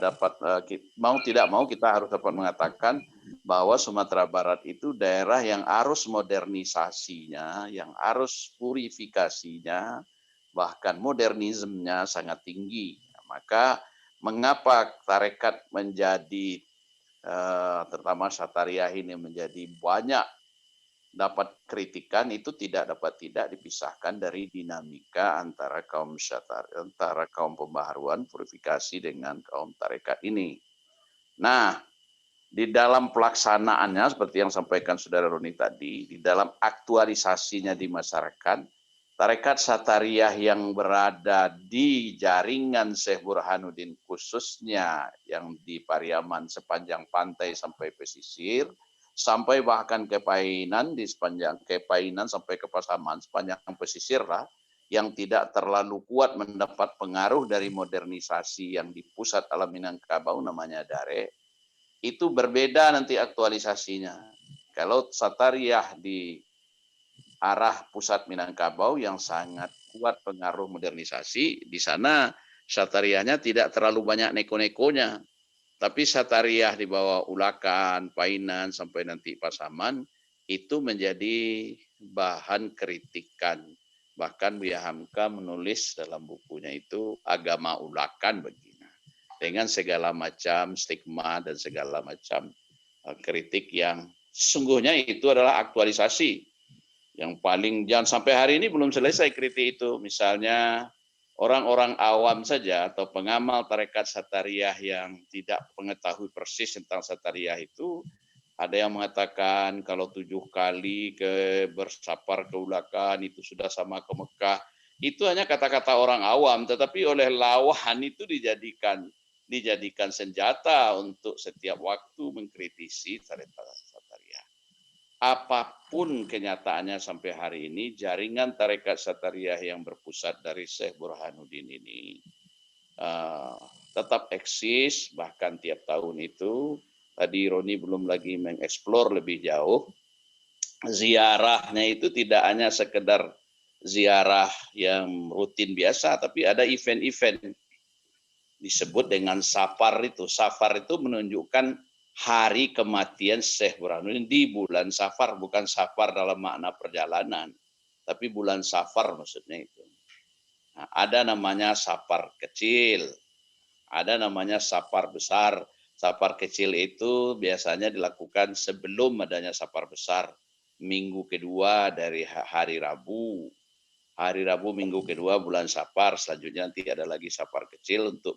D: dapat, mau tidak mau kita harus dapat mengatakan bahwa Sumatera Barat itu daerah yang arus modernisasinya, yang arus purifikasinya, bahkan modernismenya sangat tinggi. Maka mengapa tarekat menjadi, terutama Satariyah ini menjadi banyak dapat kritikan, itu tidak dipisahkan dari dinamika antara kaum antara kaum pembaharuan purifikasi dengan kaum tarekat ini. Nah, di dalam pelaksanaannya seperti yang sampaikan Saudara Roni tadi, di dalam aktualisasinya di masyarakat, tarekat Satariyah yang berada di jaringan Syekh Burhanuddin khususnya yang di Pariaman sepanjang pantai sampai pesisir, sampai bahkan ke Painan, di sepanjang ke Painan sampai ke Pasaman, sepanjang pesisir lah, yang tidak terlalu kuat mendapat pengaruh dari modernisasi yang di pusat alam Minangkabau namanya Dare, itu berbeda nanti aktualisasinya. Kalau Satariyah di arah pusat Minangkabau yang sangat kuat pengaruh modernisasi, di sana Satariyahnya tidak terlalu banyak neko-nekonya. Tapi Satariyah di bawah Ulakan, Painan, sampai nanti Pasaman, itu menjadi bahan kritikan. Bahkan Buya Hamka menulis dalam bukunya itu agama Ulakan begini, dengan segala macam stigma dan segala macam kritik yang sesungguhnya itu adalah aktualisasi. Yang paling, jangan sampai hari ini belum selesai kritik itu. Misalnya orang-orang awam saja atau pengamal tarekat Satariyah yang tidak mengetahui persis tentang Satariyah itu, ada yang mengatakan kalau 7 kali bersafar ke Ulakan itu sudah sama ke Mekah. Itu hanya kata-kata orang awam, tetapi oleh lawan itu dijadikan senjata untuk setiap waktu mengkritisi tarekat Satariyah. Apapun kenyataannya sampai hari ini, jaringan tarekat Satariyah yang berpusat dari Syekh Burhanuddin ini tetap eksis, bahkan tiap tahun itu, tadi Roni belum lagi mengeksplor lebih jauh, ziarahnya itu tidak hanya sekedar ziarah yang rutin biasa, tapi ada event-event disebut dengan safar itu. Safar itu menunjukkan hari kematian Syekh Burhanuddin di bulan Safar, bukan safar dalam makna perjalanan, tapi bulan Safar maksudnya itu. Nah, ada namanya safar kecil, ada namanya safar besar. Safar kecil itu biasanya dilakukan sebelum adanya safar besar, minggu kedua dari hari Rabu. Hari Rabu minggu kedua bulan Safar, selanjutnya nanti ada lagi safar kecil untuk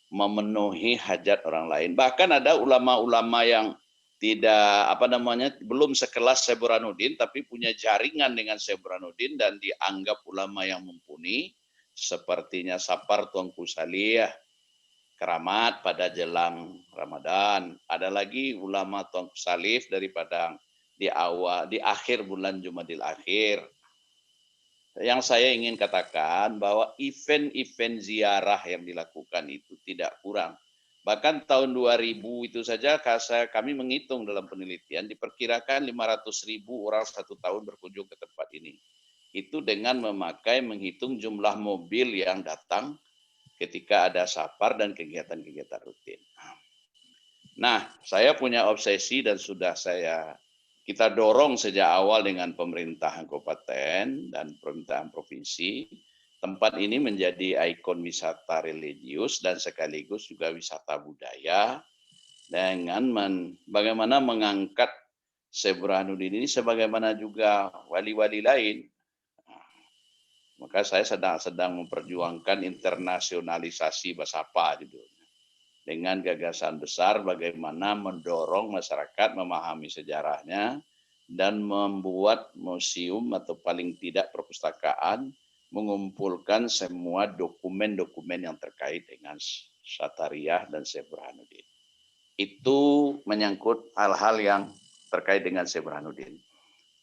D: memenuhi hajat orang lain. Bahkan ada ulama-ulama yang tidak belum sekelas Syekh Burhanuddin tapi punya jaringan dengan Syekh Burhanuddin dan dianggap ulama yang mumpuni, sepertinya Sapar Tuanku Salih, keramat pada jelang Ramadan. Ada lagi ulama Tuanku Salih dari Padang di akhir bulan Jumadil Akhir. Yang saya ingin katakan bahwa event-event ziarah yang dilakukan itu tidak kurang. Bahkan tahun 2000 itu saja kami menghitung dalam penelitian, diperkirakan 500.000 orang satu tahun berkunjung ke tempat ini. Itu dengan menghitung jumlah mobil yang datang ketika ada safar dan kegiatan-kegiatan rutin. Nah, saya punya obsesi dan sudah kita dorong sejak awal dengan pemerintahan kabupaten dan pemerintahan provinsi, tempat ini menjadi ikon wisata religius dan sekaligus juga wisata budaya dengan bagaimana mengangkat Syekh Burhanuddin ini sebagaimana juga wali-wali lain. Maka saya sedang memperjuangkan internasionalisasi Basapa gitu. Dengan gagasan besar bagaimana mendorong masyarakat memahami sejarahnya dan membuat museum atau paling tidak perpustakaan mengumpulkan semua dokumen-dokumen yang terkait dengan Syatariah dan Syekh Burhanuddin. Itu menyangkut hal-hal yang terkait dengan Syekh Burhanuddin.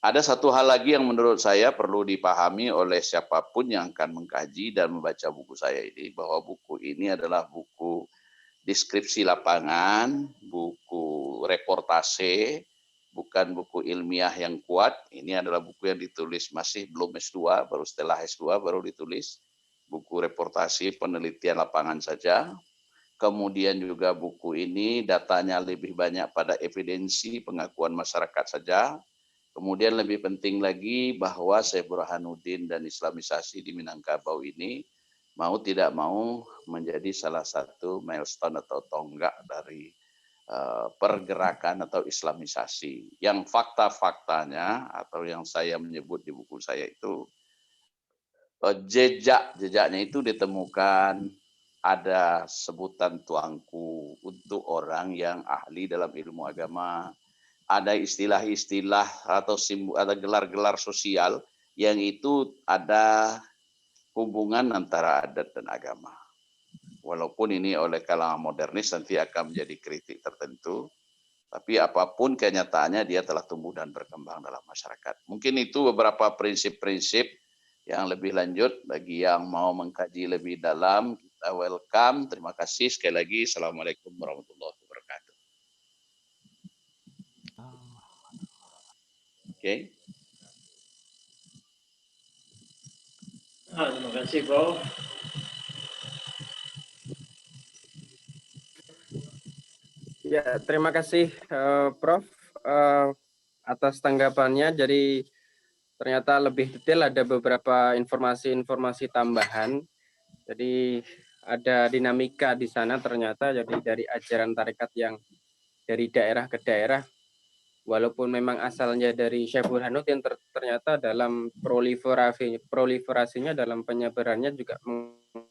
D: Ada satu hal lagi yang menurut saya perlu dipahami oleh siapapun yang akan mengkaji dan membaca buku saya ini, bahwa buku ini adalah buku deskripsi lapangan, buku reportase, bukan buku ilmiah yang kuat. Ini adalah buku yang ditulis masih belum S2, baru setelah S2 baru ditulis. Buku reportase penelitian lapangan saja. Kemudian juga buku ini datanya lebih banyak pada evidensi pengakuan masyarakat saja. Kemudian lebih penting lagi bahwa Syekh Burhanuddin dan Islamisasi di Minangkabau ini mau tidak mau menjadi salah satu milestone atau tonggak dari pergerakan atau Islamisasi. Yang fakta-faktanya atau yang saya menyebut di buku saya itu jejaknya itu ditemukan ada sebutan tuangku untuk orang yang ahli dalam ilmu agama. Ada istilah-istilah atau ada gelar-gelar sosial yang itu ada hubungan antara adat dan agama. Walaupun ini oleh kalangan modernis nanti akan menjadi kritik tertentu, tapi apapun kenyataannya dia telah tumbuh dan berkembang dalam masyarakat. Mungkin itu beberapa prinsip-prinsip yang lebih lanjut bagi yang mau mengkaji lebih dalam, kita welcome. Terima kasih sekali lagi. Assalamualaikum warahmatullahi wabarakatuh. Oke.
C: Terima kasih, Prof.
A: Ya, terima kasih Prof atas tanggapannya. Jadi ternyata lebih detail, ada beberapa informasi-informasi tambahan. Jadi ada dinamika di sana ternyata, jadi dari ajaran tarekat yang dari daerah ke daerah, walaupun memang asalnya dari Syekh Burhanuddin, ternyata dalam proliferasinya dalam penyebarannya juga mengalami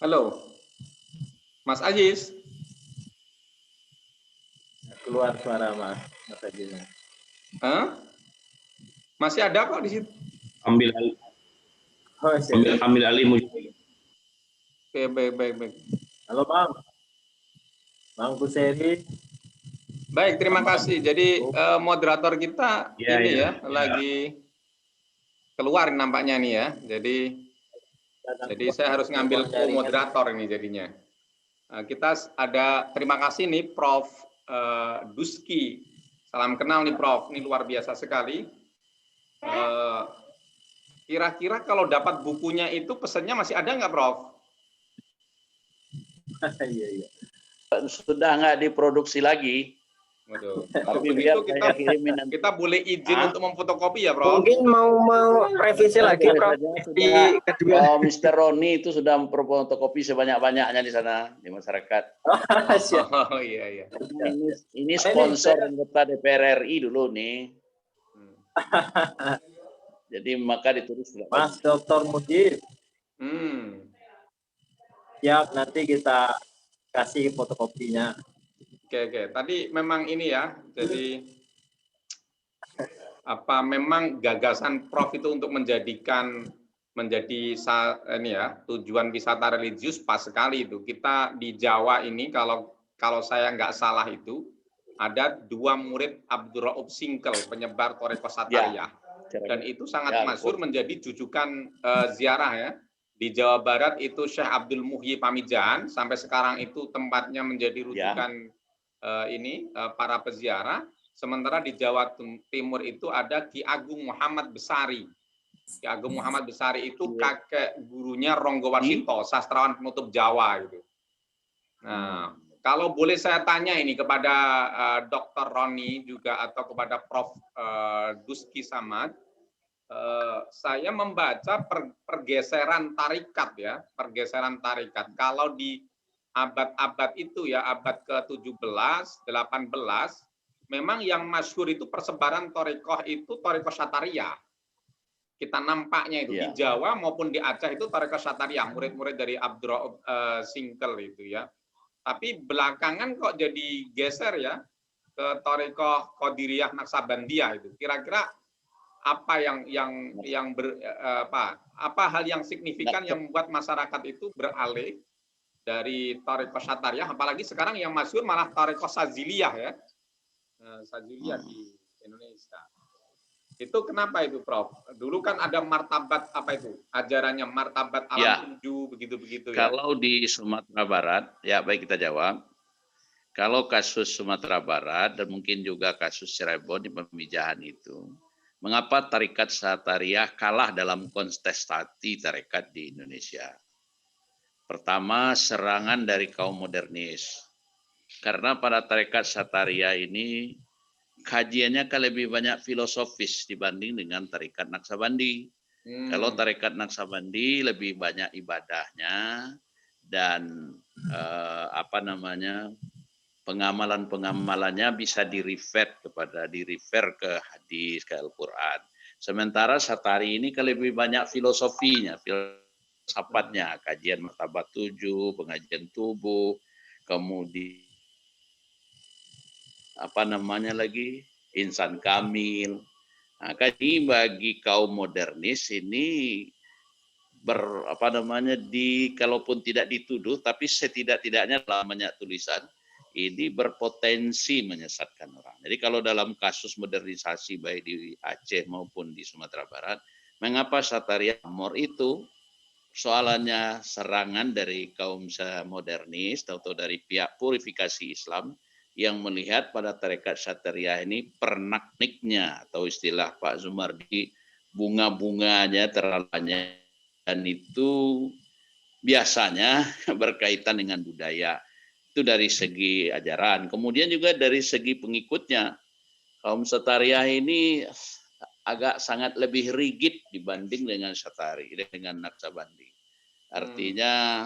B: Halo, Mas Ajis.
C: Keluar suara Mas Ajis.
B: Masih ada kok di situ.
E: Ambil alih.
C: Oh,
E: Ambil alih.
B: Oke, baik.
C: Halo Bang. Bang Kuseri.
B: Baik, terima kasih. Jadi moderator kita lagi keluar nampaknya nih ya. Jadi saya harus ngambil moderator ini jadinya. Kita ada terima kasih nih Prof Duski. Salam kenal nih Prof. Ini luar biasa sekali. Kira-kira kalau dapat bukunya itu pesannya masih ada nggak Prof?
C: Iya.
D: Sudah nggak diproduksi lagi.
B: Waduh.
D: Tapi biar saya kirimin nanti.
B: Kita boleh izin untuk memfotokopi ya, Prof?
A: Mungkin mau revisi lagi, Prof. Di kedua.
D: Mr. Roni itu sudah memfotokopi sebanyak-banyaknya di sana di masyarakat.
B: Oh iya.
D: Ini sponsor anggota DPR RI dulu nih. Jadi maka ditulis.
C: Mas Dr. Mudin. Siap, nanti kita kasih fotokopinya.
B: Oke. Tadi memang ini ya, jadi memang gagasan Prof itu untuk menjadi ini ya tujuan wisata religius pas sekali itu. Kita di Jawa ini kalau saya nggak salah itu ada 2 murid Abdul Rauf Singkel, penyebar Thariqah Satariyah. Dan itu sangat masyhur menjadi jujukan ziarah ya. Di Jawa Barat itu Syekh Abdul Muhyi Pamijahan, sampai sekarang itu tempatnya menjadi rujukan para peziarah. Sementara di Jawa Timur itu ada Ki Agung Muhammad Besari. Ki Agung Muhammad Besari itu kakek gurunya Ronggo Warsito, sastrawan penutup Jawa gitu. Nah, kalau boleh saya tanya ini kepada Dr. Roni juga atau kepada Prof. Duski Samad, saya membaca pergeseran tarikat ya, pergeseran tarikat. Kalau di abad-abad itu ya, abad ke-17, 18, memang yang masyhur itu persebaran thariqah itu thariqah Satariyah. Kita nampaknya itu di Jawa maupun di Aceh itu thariqah Satariyah, murid-murid dari Abdul Rauf Singkel itu ya. Tapi belakangan kok jadi geser ya ke thariqah Qadiriyah Naksabandiyah itu. Kira-kira apa apa hal yang signifikan yang membuat masyarakat itu beralih dari thariqah Satariyah, apalagi sekarang yang masyhur malah thariqah Saziliyah ya. Saziliyah di Indonesia. Itu kenapa itu, Prof? Dulu kan ada martabat apa itu? Ajarannya martabat alam tujuh begitu-begitu ya.
D: Kalau di Sumatera Barat, ya baik kita jawab. Kalau kasus Sumatera Barat dan mungkin juga kasus Cirebon di Pemijahan itu, mengapa Tarikat Satariyah kalah dalam kontestasi tarekat di Indonesia? Pertama, serangan dari kaum modernis. Karena pada Tarikat Satariyah ini kajiannya lebih banyak filosofis dibanding dengan Tarikat Naksabandi. Kalau Tarikat Naksabandi lebih banyak ibadahnya dan pengamalan-pengamalannya bisa direfer ke hadis, ke Al-Quran. Sementara Satari ini lebih banyak filosofinya, filsafatnya, kajian martabat 7, pengajian tubuh, kemudian insan kamil. Nah, ini bagi kaum modernis ini kalaupun tidak dituduh tapi setidak-tidaknya dalam banyak tulisan ini berpotensi menyesatkan orang. Jadi kalau dalam kasus modernisasi baik di Aceh maupun di Sumatera Barat, mengapa Satariyah Amor itu soalannya serangan dari kaum modernis atau dari pihak purifikasi Islam yang melihat pada tarekat Satariyah ini pernakniknya atau istilah Pak Zumardi bunga-bunganya terlalu banyak dan itu biasanya berkaitan dengan budaya. Itu dari segi ajaran. Kemudian juga dari segi pengikutnya. Kaum Satariyah ini agak sangat lebih rigid dibanding dengan Satari, dengan Naksabandi. Artinya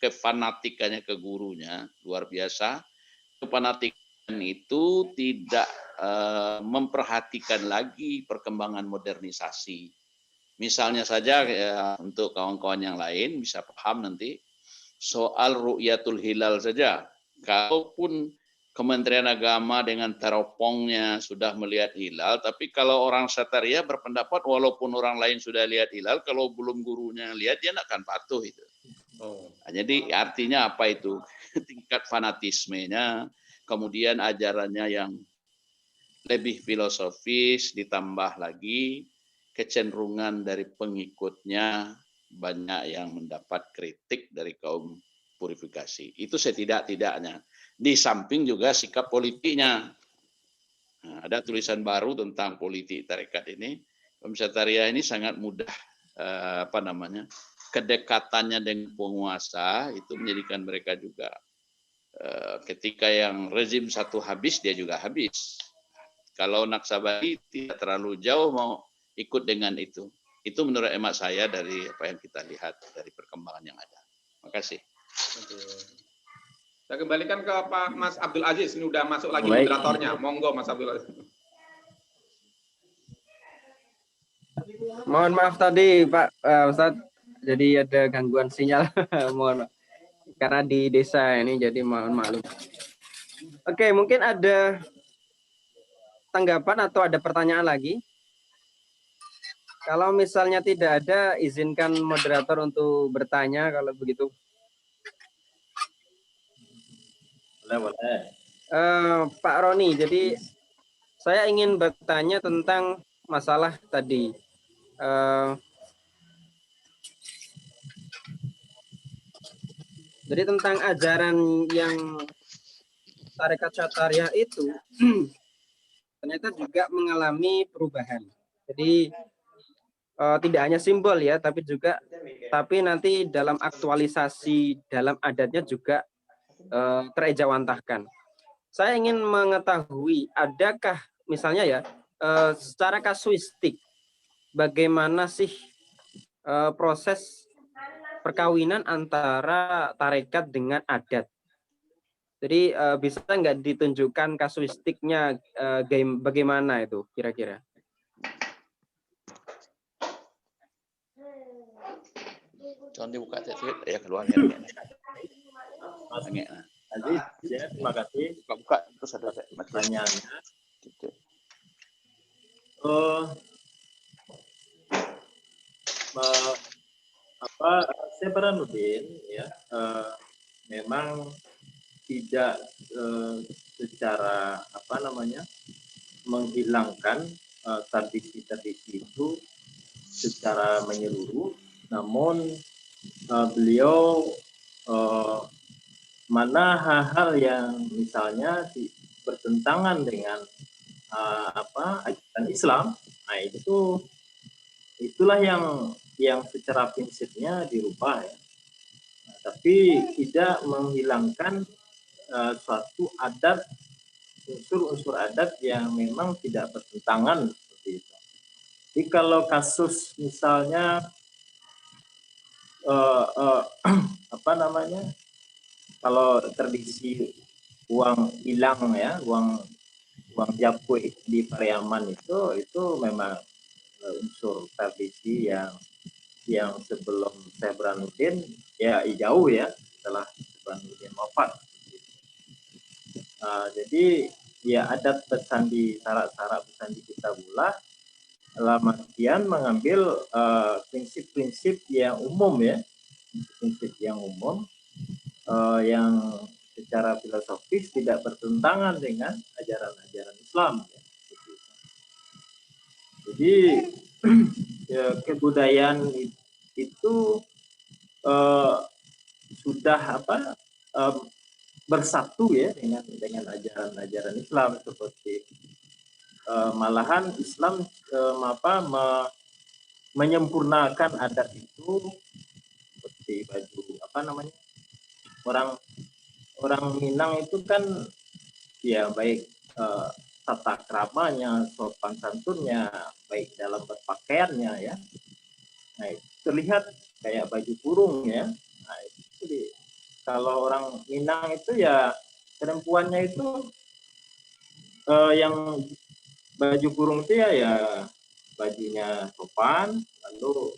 D: kefanatikannya ke gurunya luar biasa. Kefanatikan itu tidak memperhatikan lagi perkembangan modernisasi. Misalnya saja untuk kawan-kawan yang lain bisa paham nanti soal ru'yatul hilal saja. Kalaupun Kementerian Agama dengan teropongnya sudah melihat hilal, tapi kalau orang Satariyah berpendapat walaupun orang lain sudah lihat hilal, kalau belum gurunya lihat dia tidak akan patuh itu. Jadi artinya apa itu? Tingkat fanatismenya, kemudian ajarannya yang lebih filosofis, ditambah lagi kecenderungan dari pengikutnya banyak yang mendapat kritik dari kaum purifikasi. Itu setidak-tidaknya. Di samping juga sikap politiknya. Nah, ada tulisan baru tentang politik tarekat ini. Kaum Satariyah ini sangat mudah kedekatannya dengan penguasa itu menjadikan mereka juga ketika yang rezim satu habis dia juga habis. Kalau Naksabandi tidak terlalu jauh mau ikut dengan itu. Itu menurut emak saya dari apa yang kita lihat dari perkembangan yang ada. Terima kasih.
B: Saya kembalikan ke Pak Mas Abdul Aziz. Ini udah masuk lagi moderatornya. Monggo Mas Abdul Aziz.
A: Mohon maaf tadi Pak Ustadz, jadi ada gangguan sinyal. Mohon maaf. Karena di desa ini jadi mohon maklum. Oke, mungkin ada tanggapan atau ada pertanyaan lagi? Kalau misalnya tidak ada, izinkan moderator untuk bertanya kalau begitu.
C: Boleh.
A: Pak Roni, jadi saya ingin bertanya tentang masalah tadi. Jadi tentang ajaran yang tarekat Syatariah itu ternyata juga mengalami perubahan. Jadi tidak hanya simbol ya, tapi nanti dalam aktualisasi dalam adatnya juga terejawantahkan. Saya ingin mengetahui, adakah misalnya ya secara kasuistik bagaimana sih proses perkawinan antara tarekat dengan adat. Jadi bisa nggak ditunjukkan kasuistiknya bagaimana itu kira-kira?
D: Jangan dibuka ya keluar ya.
C: Mas Aziz, ya, terima kasih
D: Buka terus ada
C: pertanyaannya.
D: gitu.
C: Saya Burhanuddin ya memang tidak secara menghilangkan tradisi-tradisi itu secara menyeluruh, namun beliau mana hal-hal yang misalnya bertentangan dengan ajaran Islam, nah itulah yang secara prinsipnya dirubah ya. Nah, tapi tidak menghilangkan suatu adat, unsur-unsur adat yang memang tidak bertentangan seperti itu. Jadi kalau kasus misalnya kalau tradisi uang hilang ya, uang japui di Pariaman itu memang unsur tradisi yang sebelum saya Burhanuddin ya jauh ya, setelah Burhanuddin wafat. Jadi ya adat bersandi syarat-syarat bersandi kitabullah dalam artian mengambil prinsip-prinsip yang umum ya, prinsip yang umum yang secara filosofis tidak bertentangan dengan ajaran-ajaran Islam. Jadi ya, kebudayaan itu sudah bersatu ya dengan ajaran-ajaran Islam, seperti malahan Islam menyempurnakan adat itu, seperti baju orang Minang itu kan ya baik tata keramanya, sopan santunnya, baik dalam berpakaiannya ya. Nah, itu terlihat kayak baju kurung ya. Nah, itu kalau orang Minang itu ya perempuannya itu yang baju kurung itu ya bajunya sopan, lalu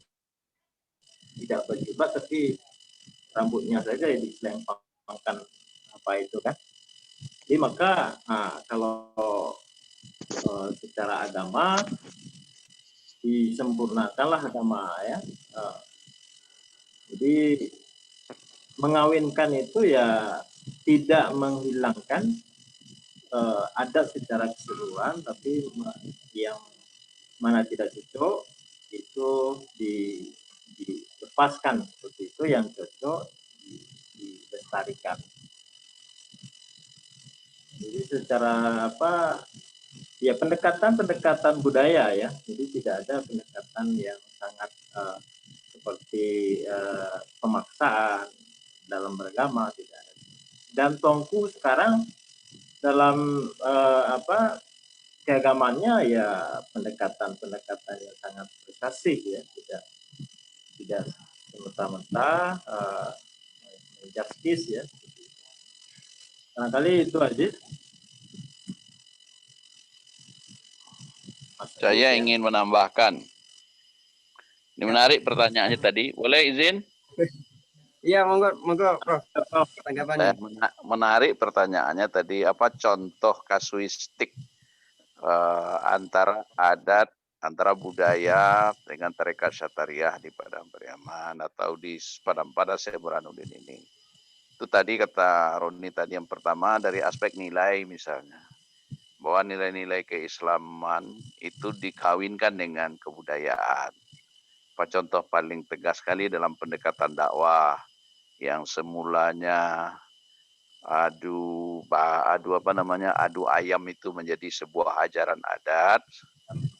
C: tidak berjubah tapi rambutnya saja diselempangkan itu kan. Jadi maka kalau secara agama disempurnakanlah agama ya. Jadi mengawinkan itu ya tidak menghilangkan adat secara keseluruhan, tapi yang mana tidak cocok itu dilepaskan, seperti itu yang cocok dilestarikan. Jadi secara ya pendekatan budaya ya, jadi tidak ada pendekatan yang sangat seperti pemaksaan dalam beragama, tidak ada. Dan Tongku sekarang dalam keagamannya ya pendekatan yang sangat progresif ya, tidak semata-mata justice ya. Barangkali itu aja.
D: Saya ingin menambahkan. Ini menarik pertanyaannya tadi. Boleh izin?
A: Iya, monggo Prof. Tanggapannya.
D: Menarik pertanyaannya tadi, apa contoh kasuistik antara adat, antara budaya dengan tarekat Syatariah di Padang Pariaman atau di pada Syekh Burhanuddin ini. Itu tadi kata Roni tadi yang pertama dari aspek nilai misalnya. Bahwa nilai-nilai keislaman itu dikawinkan dengan kebudayaan. Contoh paling tegas sekali dalam pendekatan dakwah yang semulanya adu ayam itu menjadi sebuah ajaran adat.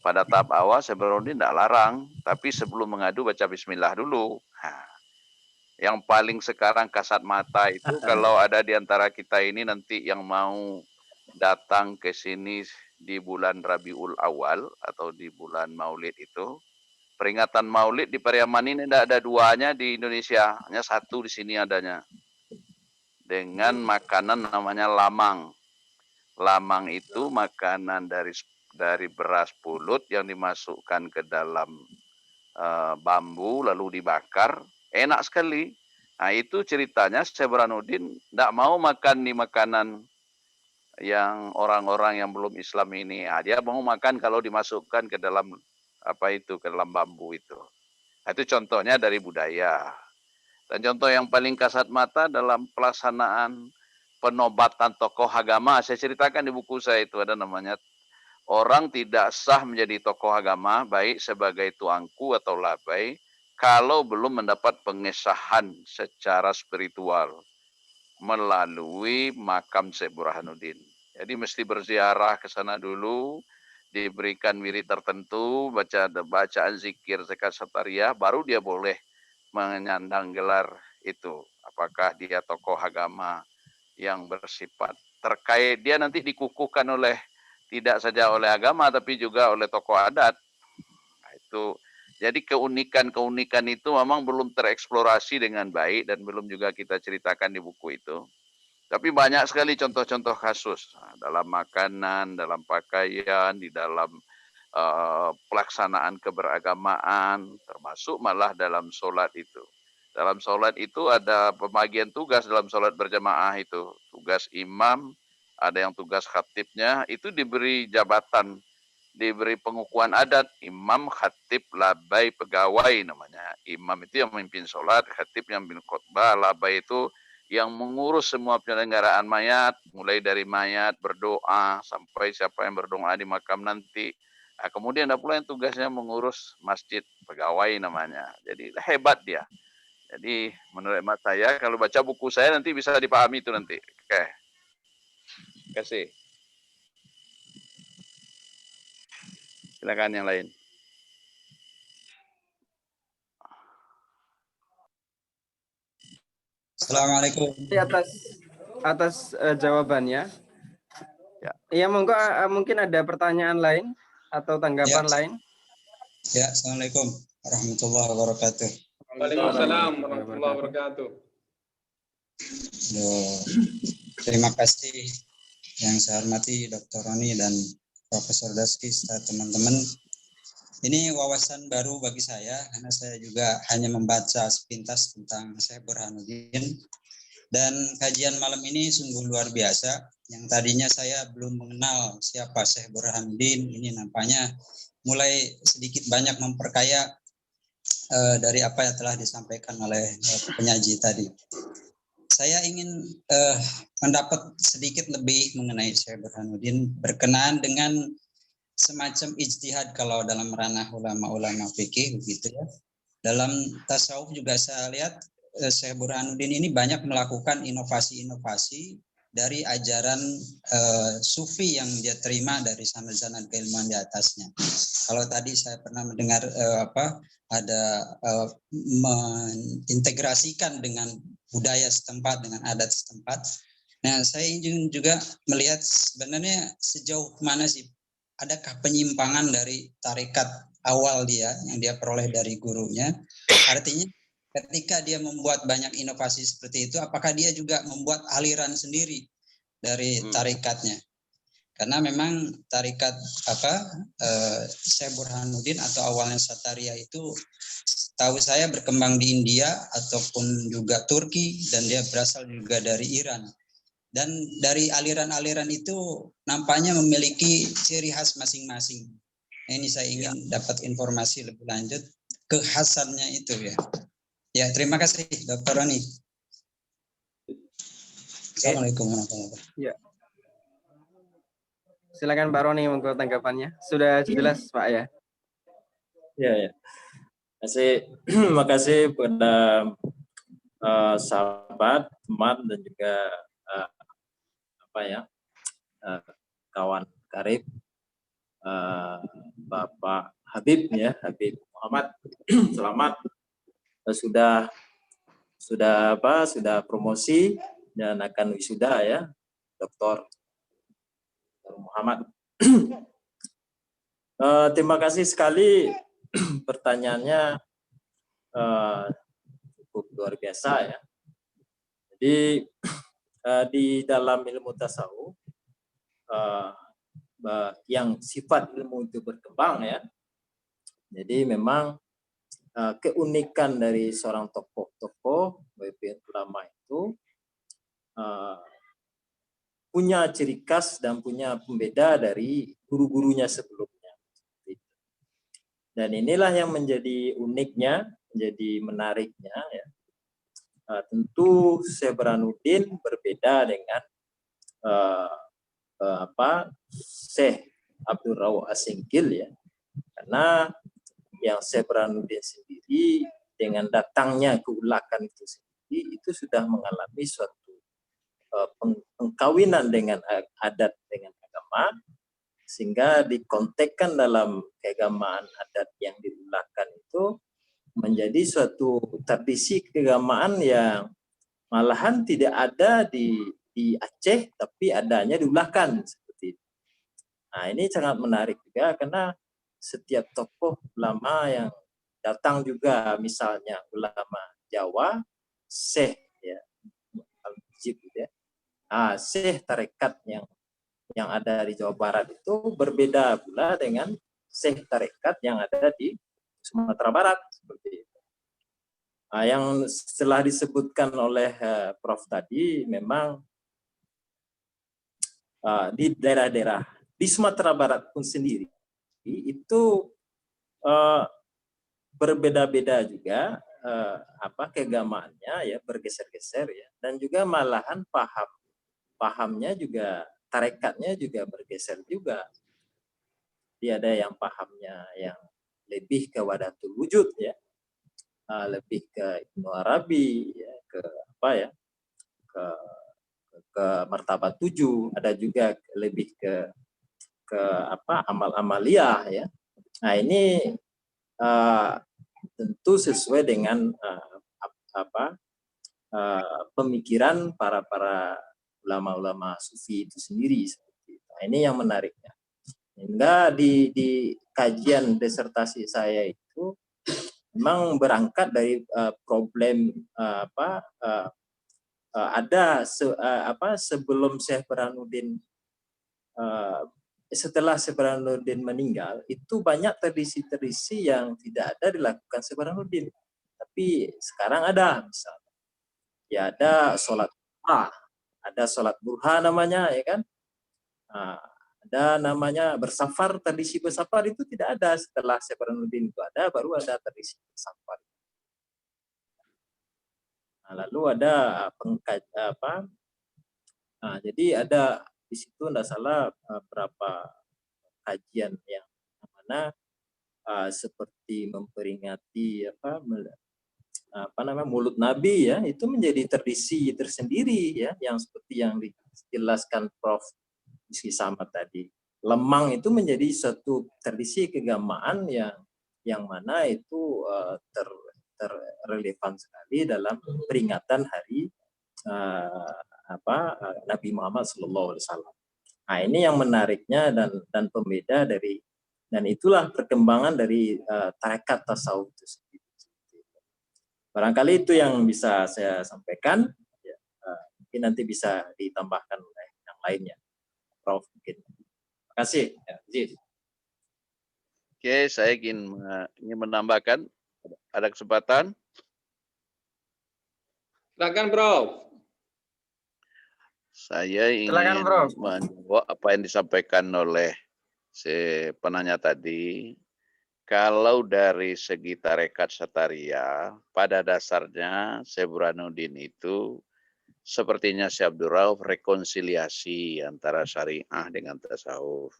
D: Pada tahap awal sebenarnya tidak larang, tapi sebelum mengadu baca bismillah dulu. Yang paling sekarang kasat mata itu kalau ada di antara kita ini nanti yang mau datang ke sini di bulan Rabiul Awal atau di bulan Maulid itu, peringatan Maulid di Pariaman ini tidak ada duanya di Indonesia, hanya satu di sini adanya. Dengan makanan namanya lamang. Lamang itu makanan dari beras pulut yang dimasukkan ke dalam bambu lalu dibakar, enak sekali. Nah itu ceritanya Syekh Burhanuddin tidak mau makan di makanan yang orang-orang yang belum Islam ini. Nah, dia mau makan kalau dimasukkan ke dalam ke dalam bambu itu. Nah, itu contohnya dari budaya. Dan contoh yang paling kasat mata dalam pelaksanaan penobatan tokoh agama, saya ceritakan di buku saya itu ada namanya orang tidak sah menjadi tokoh agama baik sebagai tuanku atau labai kalau belum mendapat pengesahan secara spiritual melalui makam Syekh Burhanuddin. Jadi mesti berziarah ke sana dulu, diberikan wirid tertentu, bacaan zikir zakat satariyah, baru dia boleh menyandang gelar itu. Apakah dia tokoh agama yang bersifat terkait, dia nanti dikukuhkan oleh tidak saja oleh agama tapi juga oleh tokoh adat. Nah, itu jadi keunikan-keunikan itu memang belum tereksplorasi dengan baik dan belum juga kita ceritakan di buku itu. Tapi banyak sekali contoh-contoh kasus dalam makanan, dalam pakaian, di dalam pelaksanaan keberagamaan, termasuk malah dalam sholat itu. Dalam sholat itu ada pembagian tugas dalam sholat berjamaah itu. Tugas imam, ada yang tugas khatibnya, itu diberi jabatan, diberi pengukuhan adat. Imam, khatib, labai, pegawai namanya. Imam itu yang memimpin sholat, khatib yang memimpin khutbah, labai itu yang mengurus semua penyelenggaraan mayat, mulai dari mayat berdoa, sampai siapa yang berdoa di makam nanti. Nah, kemudian ada pula yang tugasnya mengurus masjid, pegawai namanya. Jadi hebat dia. Jadi menurut hemat saya, kalau baca buku saya nanti bisa dipahami itu nanti. Oke. Terima kasih. Silakan yang lain.
F: Assalamualaikum.
A: Atas jawabannya.
D: Ya.
A: Iya, monggo mungkin ada pertanyaan lain atau tanggapan lain.
F: Ya, Assalamualaikum warahmatullahi wabarakatuh.
B: Waalaikumsalam warahmatullahi wabarakatuh.
F: Terima kasih yang saya hormati Dr. Roni dan Profesor Daski serta teman-teman. Ini wawasan baru bagi saya karena saya juga hanya membaca sepintas tentang Syekh Burhanuddin, dan kajian malam ini sungguh luar biasa. Yang tadinya saya belum mengenal siapa Syekh Burhanuddin, ini nampaknya mulai sedikit banyak memperkaya dari apa yang telah disampaikan oleh penyaji tadi. Saya ingin mendapat sedikit lebih mengenai Syekh Burhanuddin berkenaan dengan semacam ijtihad kalau dalam ranah ulama-ulama fikih begitu ya. Dalam tasawuf juga saya lihat Syekh Burhanuddin ini banyak melakukan inovasi-inovasi dari ajaran sufi yang dia terima dari sanad-sanad keilmuan di atasnya. Kalau tadi saya pernah mendengar ada mengintegrasikan dengan budaya setempat, dengan adat setempat. Nah, saya ingin juga melihat sebenarnya sejauh mana sih adakah penyimpangan dari tarekat awal dia yang dia peroleh dari gurunya. Artinya ketika dia membuat banyak inovasi seperti itu, apakah dia juga membuat aliran sendiri dari tarikatnya? Karena memang tarikat Syekh Burhanuddin atau awalnya Satariyah itu tahu saya berkembang di India ataupun juga Turki, dan dia berasal juga dari Iran. Dan dari aliran-aliran itu nampaknya memiliki ciri khas masing-masing. Ini saya ingin dapat informasi lebih lanjut kekhasannya itu ya. Ya, terima kasih Dr. Roni. Assalamualaikum warahmatullahi wabarakatuh.
A: Ya. Silakan Pak Roni untuk tanggapannya. Sudah jelas Pak ya.
C: Ya. Makasih pada sahabat, teman dan juga kawan karib Bapak Habib ya, Habib Muhammad. Selamat sudah promosi dan akan wisuda ya, Dr. Muhammad. Terima kasih sekali pertanyaannya, cukup luar biasa ya. Jadi di dalam ilmu tasawuf yang sifat ilmu itu berkembang ya. Jadi memang keunikan dari seorang tokoh-tokoh ulama itu punya ciri khas dan punya pembeda dari guru-gurunya sebelumnya. Dan inilah yang menjadi uniknya, menjadi menariknya ya. Tentu Syekh Burhanuddin berbeda dengan Syekh Abdul Rauf As-Singkil ya. Karena yang Syekh Burhanuddin sendiri dengan datangnya keulakan itu sendiri itu sudah mengalami suatu pengkawinan dengan adat dengan agama, sehingga dikontekkan dalam keagamaan adat yang diulakan itu menjadi suatu tradisi keagamaan yang malahan tidak ada di Aceh, tapi adanya diulakan seperti itu. Nah, ini sangat menarik juga karena setiap tokoh ulama yang datang juga, misalnya ulama Jawa, Syekh ya, Al-Mujib ya. Syekh tarekat yang ada di Jawa Barat itu berbeda pula dengan Syekh tarekat yang ada di Sumatera Barat seperti itu. Yang setelah disebutkan oleh Prof tadi, memang di daerah-daerah di Sumatera Barat pun sendiri itu berbeda-beda juga keagamaannya ya, bergeser-geser ya, dan juga malahan pahamnya juga, tarekatnya juga bergeser juga. Dia ada yang pahamnya yang lebih ke wadatul wujud ya, lebih ke Ibnu Arabi ya, ke martabat 7, ada juga lebih ke amal-amaliyah ya. Nah, ini tentu sesuai dengan pemikiran para ulama-ulama sufi itu sendiri seperti itu. Nah, ini yang menariknya. Hingga di kajian disertasi saya itu memang berangkat dari problem sebelum Syekh Burhanuddin, setelah Syekh Burhanuddin meninggal, itu banyak tradisi-tradisi yang tidak ada dilakukan Syekh Burhanuddin, tapi sekarang ada. Misalnya ya, ada sholat duha, ada sholat duha namanya ya kan. Ada namanya bersafar, tradisi bersafar itu tidak ada. Setelah Syekh Burhanuddin itu ada, baru ada tradisi bersafar. Lalu ada jadi ada di situ tidak salah berapa kajian yang mana seperti memperingati Mulut Nabi ya, itu menjadi tradisi tersendiri ya, yang seperti yang dijelaskan Prof. Rizky Samad tadi. Lemang itu menjadi suatu tradisi keagamaan yang mana itu terrelevan sekali dalam peringatan hari Nabi Muhammad SAW. Nah, ini yang menariknya dan pembeda dari, dan itulah perkembangan dari tarekat tasawuf itu sendiri. Barangkali itu yang bisa saya sampaikan. Ya, mungkin nanti bisa ditambahkan oleh yang lainnya. Prof mungkin. Terima kasih. Ya,
D: Oke, saya ingin menambahkan. Ada kesempatan?
B: Silakan, Prof.
D: Saya ingin menjawab apa yang disampaikan oleh si penanya tadi. Kalau dari segi tarekat Sataria, pada dasarnya Syekh Burhanuddin itu sepertinya Syekh Abdul Rauf rekonsiliasi antara syariah dengan tasawuf.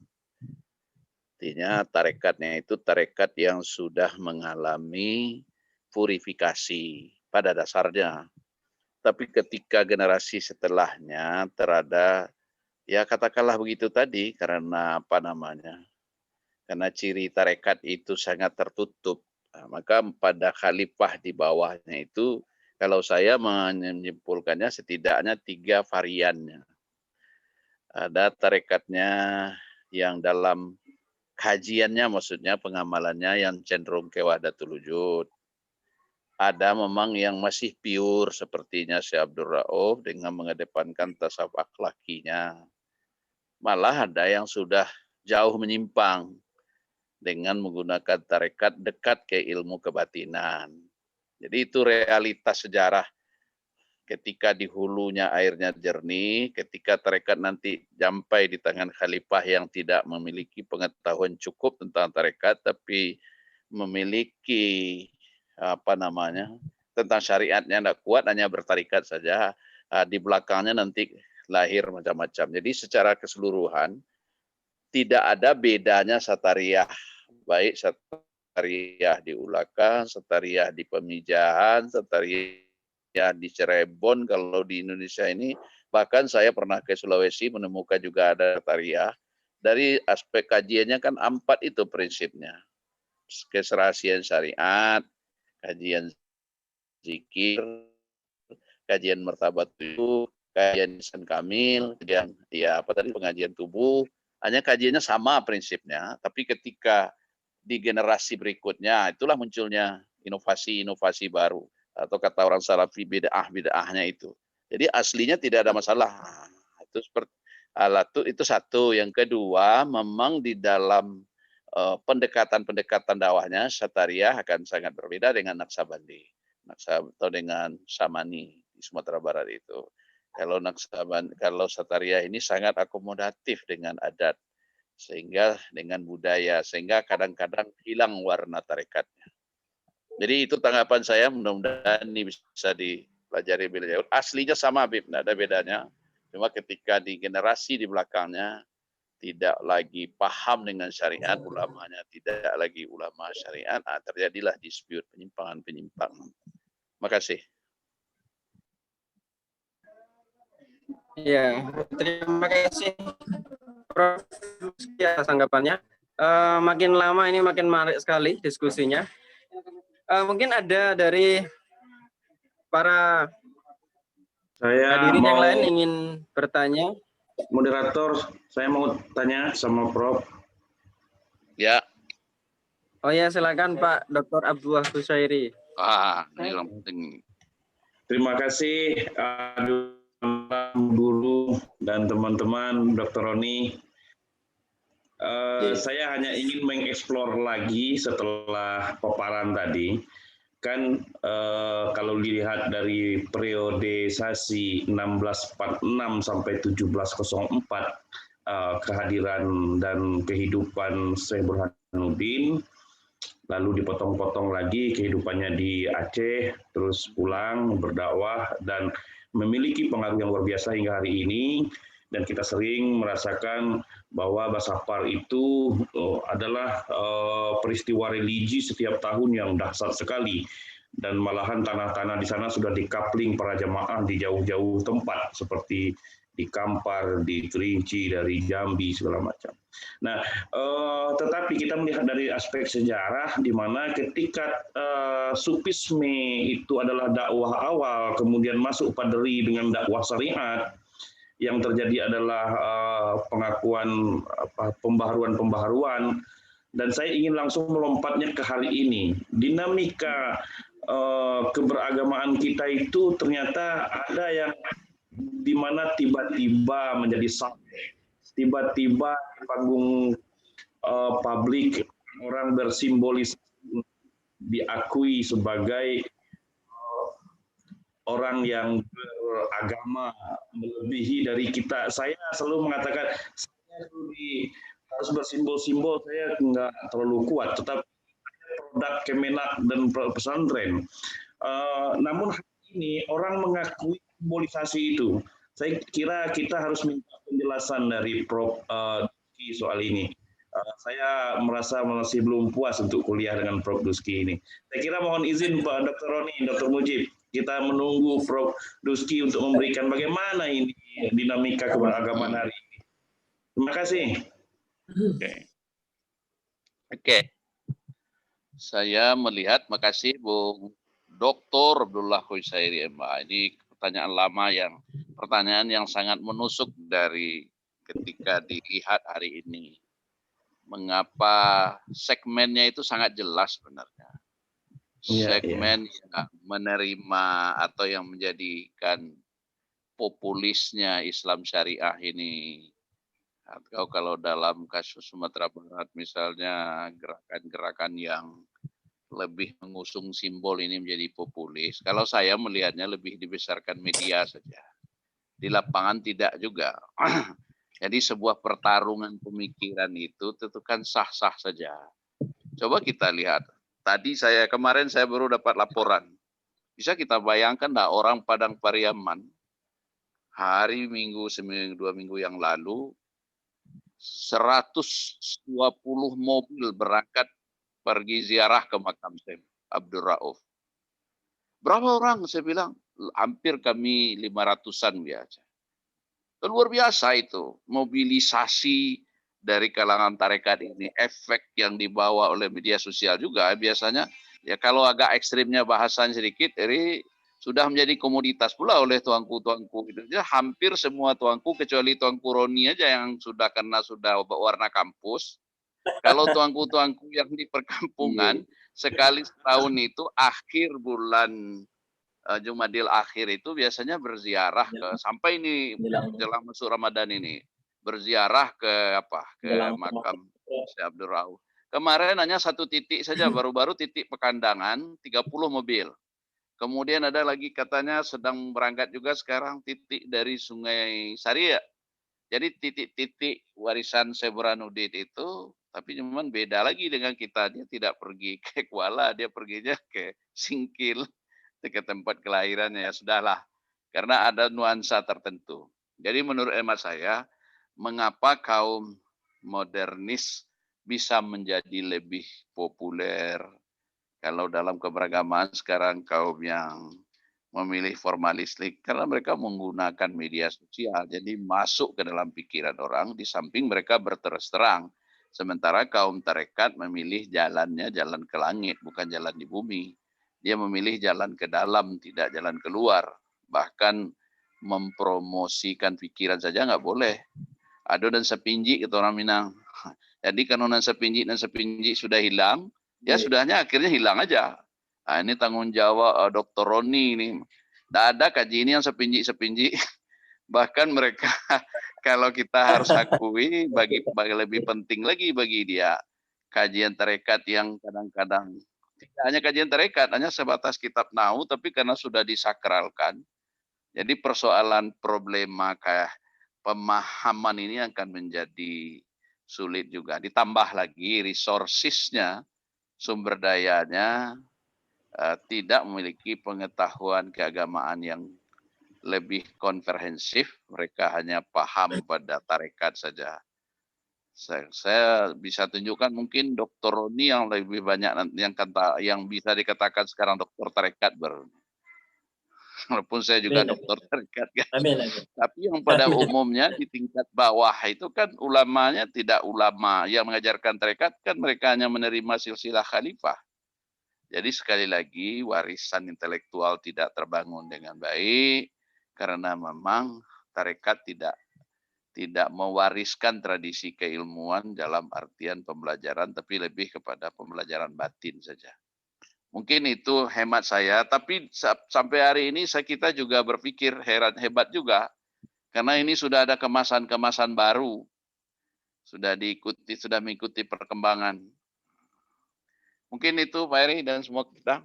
D: Artinya tarekatnya itu tarekat yang sudah mengalami purifikasi pada dasarnya. Tapi ketika generasi setelahnya terada, ya katakanlah begitu tadi, karena apa namanya, karena ciri tarekat itu sangat tertutup. Nah, maka pada khalifah di bawahnya itu, kalau saya menyimpulkannya setidaknya 3 variannya. Ada tarekatnya yang dalam kajiannya, maksudnya pengamalannya yang cenderung ke wahdatul wujud. Ada memang yang masih pure sepertinya Syekh Abdul Rauf dengan mengedepankan tasawuf akhlakinya. Malah ada yang sudah jauh menyimpang dengan menggunakan tarekat dekat ke ilmu kebatinan. Jadi itu realitas sejarah. Ketika di hulunya airnya jernih, ketika tarekat nanti sampai di tangan khalifah yang tidak memiliki pengetahuan cukup tentang tarekat, tapi memiliki apa namanya tentang syariatnya tidak kuat, hanya bertarikat saja, di belakangnya nanti lahir macam-macam. Jadi secara keseluruhan tidak ada bedanya Satariyah, baik Satariyah di Ulakan, Satariyah di Pemijahan, Satariyah di Cirebon. Kalau di Indonesia ini, bahkan saya pernah ke Sulawesi menemukan juga ada Satariyah. Dari aspek kajiannya kan 4 itu prinsipnya. Keserahasiaan syariat, kajian zikir, kajian martabat tubuh, kajian lisan kamil, kajian pengajian tubuh, hanya kajiannya sama prinsipnya, tapi ketika di generasi berikutnya itulah munculnya inovasi-inovasi baru, atau kata orang Salafi bid'ah-bid'ahnya itu. Jadi aslinya tidak ada masalah. Itu seperti itu satu. Yang kedua, memang di dalam pendekatan-pendekatan dakwahnya Satariyah akan sangat berbeda dengan Naksabandi, atau dengan Samani di Sumatera Barat itu. Kalau Satariyah ini sangat akomodatif dengan adat, sehingga dengan budaya, sehingga kadang-kadang hilang warna tarekatnya. Jadi itu tanggapan saya, mudah-mudahan ini bisa dipelajari lebih jauh. Aslinya sama Habib, tidak ada bedanya. Cuma ketika di generasi di belakangnya tidak lagi paham dengan syariat, ulamanya tidak lagi ulama syariat, terjadilah dispute, penyimpangan. Makasih.
A: Ya, terima kasih Prof. atas tanggapannya. Makin lama ini makin menarik sekali diskusinya. Mungkin ada dari para hadirin yang lain ingin bertanya.
E: Moderator, saya mau tanya sama Prof.
D: Ya.
A: Oh ya, silakan Pak Dr. Abdullah Busairi.
D: Ini yang penting.
E: Terima kasih guru dan teman-teman Dr. Roni. Saya hanya ingin mengeksplor lagi setelah paparan tadi. Kan kalau dilihat dari periodisasi 1646 sampai 1704, kehadiran dan kehidupan Syekh Burhanuddin, lalu dipotong-potong lagi kehidupannya di Aceh, terus pulang berdakwah dan memiliki pengaruh yang luar biasa hingga hari ini. Dan kita sering merasakan bahwa Basapar itu adalah peristiwa religi setiap tahun yang dahsyat sekali. Dan malahan tanah-tanah di sana sudah dikapling para jamaah di jauh-jauh tempat, seperti di Kampar, di Kerinci, dari Jambi, segala macam. Nah, tetapi kita melihat dari aspek sejarah, di mana ketika Supisme itu adalah dakwah awal, kemudian masuk Padri dengan dakwah syariat, yang terjadi adalah pengakuan pembaharuan, dan saya ingin langsung melompatnya ke hari ini. Dinamika keberagamaan kita itu ternyata ada yang di mana tiba-tiba menjadi tiba-tiba di panggung publik orang bersimbolis diakui sebagai orang yang beragama melebihi dari kita. Saya selalu mengatakan saya harus bersimbol-simbol, saya nggak terlalu kuat, tetapi produk Kemenak dan pesantren. Namun hari ini orang mengakui simbolisasi itu. Saya kira kita harus minta penjelasan dari Prof. Duski soal ini. Saya merasa masih belum puas untuk kuliah dengan Prof. Duski ini. Saya kira mohon izin Pak Dr. Roni, Dr. Mujib, kita menunggu Prof. Duski untuk memberikan bagaimana ini dinamika keberagaman hari ini. Terima kasih.
D: Oke. Saya melihat, makasih Bung Dr. Abdullah Husairi MA. Ini pertanyaan yang sangat menusuk dari ketika dilihat hari ini. Mengapa segmennya itu sangat jelas sebenarnya. Segmen yang menerima atau yang menjadikan populisnya Islam Syariah ini. Atau kalau dalam kasus Sumatera Barat misalnya gerakan-gerakan yang lebih mengusung simbol ini menjadi populis. Kalau saya melihatnya lebih dibesarkan media saja. Di lapangan tidak juga. Jadi sebuah pertarungan pemikiran itu tentu kan sah-sah saja. Coba kita lihat. Kemarin saya baru dapat laporan. Bisa kita bayangkan enggak orang Padang Pariaman hari Minggu, seminggu, 2 minggu yang lalu 120 mobil berangkat pergi ziarah ke makam Syekh Abdul Rauf. Berapa orang? Saya bilang hampir kami 500-an biasa. Luar biasa itu mobilisasi dari kalangan tarekat ini, efek yang dibawa oleh media sosial juga biasanya ya kalau agak ekstrimnya bahasanya sedikit, jadi sudah menjadi komoditas pula oleh tuanku-tuanku itu. Jadi hampir semua tuanku kecuali tuanku Roni aja yang karena sudah warna kampus. Kalau tuanku-tuanku yang di perkampungan sekali setahun itu akhir bulan Jumadil akhir itu biasanya berziarah sampai ini jelang masuk Ramadan ini berziarah ke makam Syekh Abdul Rauf. Kemarin hanya 1 titik saja, baru-baru titik Pekandangan 30 mobil. Kemudian ada lagi katanya sedang berangkat juga sekarang titik dari Sungai Saria. Jadi titik-titik warisan Syekh Burhanuddin itu, tapi cuman beda lagi dengan kita. Dia tidak pergi ke Kuala, dia perginya ke Singkil, ke tempat kelahirannya. Ya sudahlah, karena ada nuansa tertentu. Jadi menurut hemat saya, mengapa kaum modernis bisa menjadi lebih populer? Kalau dalam keberagaman sekarang kaum yang memilih formalistik, karena mereka menggunakan media sosial, jadi masuk ke dalam pikiran orang, di samping mereka berterus terang. Sementara kaum tarekat memilih jalannya jalan ke langit, bukan jalan di bumi. Dia memilih jalan ke dalam, tidak jalan keluar. Bahkan mempromosikan pikiran saja nggak boleh. Ado dan sepinji kata orang Minang. Jadi kalau nan sepinji sudah hilang, ya sudahnya akhirnya hilang aja. Nah, ini tanggung jawab Dr. Roni ini. Tidak ada kaji ini yang sepinji. Bahkan mereka kalau kita harus akui bagi lebih penting lagi bagi dia kajian tarekat yang kadang-kadang tidak hanya kajian tarekat, hanya sebatas kitab nahu, tapi karena sudah disakralkan, jadi persoalan problema kayak pemahaman ini akan menjadi sulit juga. Ditambah lagi resourcesnya, sumber dayanya tidak memiliki pengetahuan keagamaan yang lebih komprehensif. Mereka hanya paham pada tarekat saja. Saya bisa tunjukkan mungkin Dr. Roni yang lebih banyak yang bisa dikatakan sekarang dokter tarekat walaupun saya juga dokter tarekat kan. Tapi yang pada umumnya di tingkat bawah itu kan ulamanya tidak ulama yang mengajarkan tarekat, kan mereka hanya menerima silsilah khalifah. Jadi sekali lagi warisan intelektual tidak terbangun dengan baik karena memang tarekat tidak mewariskan tradisi keilmuan dalam artian pembelajaran, tapi lebih kepada pembelajaran batin saja. Mungkin itu hemat saya, tapi sampai hari ini kita juga berpikir hebat juga, karena ini sudah ada kemasan-kemasan baru, sudah mengikuti perkembangan. Mungkin itu Pak Heri dan semua kita.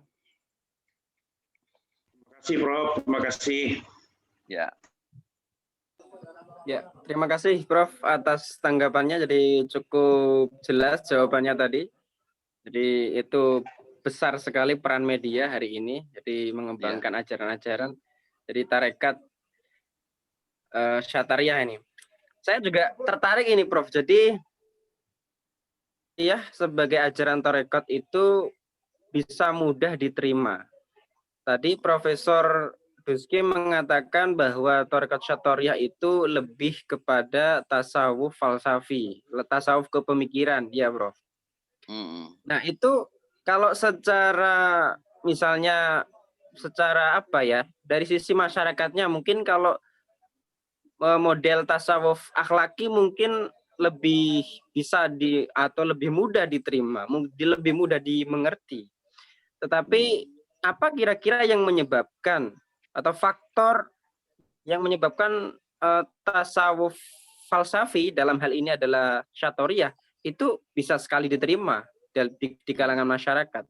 E: Terima kasih Prof, terima kasih.
D: Ya.
A: Ya, terima kasih Prof atas tanggapannya, jadi cukup jelas jawabannya tadi. Jadi itu besar sekali peran media hari ini, jadi mengembangkan ajaran-ajaran. Jadi tarekat Syatariah ini. Saya juga tertarik ini, Prof. Jadi ya, sebagai ajaran tarekat itu bisa mudah diterima. Tadi Profesor Duski mengatakan bahwa tarekat Syatariah itu lebih kepada tasawuf falsafi, tasawuf kepemikiran, ya, Prof. Nah, itu kalau secara misalnya secara apa ya, dari sisi masyarakatnya mungkin kalau model tasawuf akhlaki mungkin lebih bisa atau lebih mudah diterima, lebih mudah dimengerti. Tetapi apa kira-kira yang menyebabkan atau faktor yang menyebabkan tasawuf falsafi dalam hal ini adalah Syatariah itu bisa sekali diterima di kalangan masyarakat?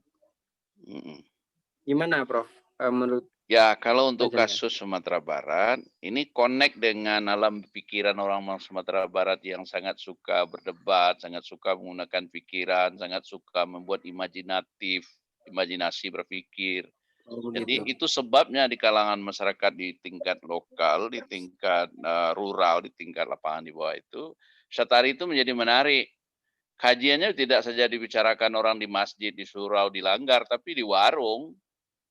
A: Gimana, Prof? Menurut
D: ya, kalau untuk kasus Sumatera Barat, ini connect dengan alam pikiran orang-orang Sumatera Barat yang sangat suka berdebat, sangat suka menggunakan pikiran, sangat suka membuat imajinasi berpikir. Jadi itu sebabnya di kalangan masyarakat di tingkat lokal, di tingkat rural, di tingkat lapangan di bawah itu, Syatari itu menjadi menarik. Kajiannya tidak saja dibicarakan orang di masjid, di surau, di langgar, tapi di warung.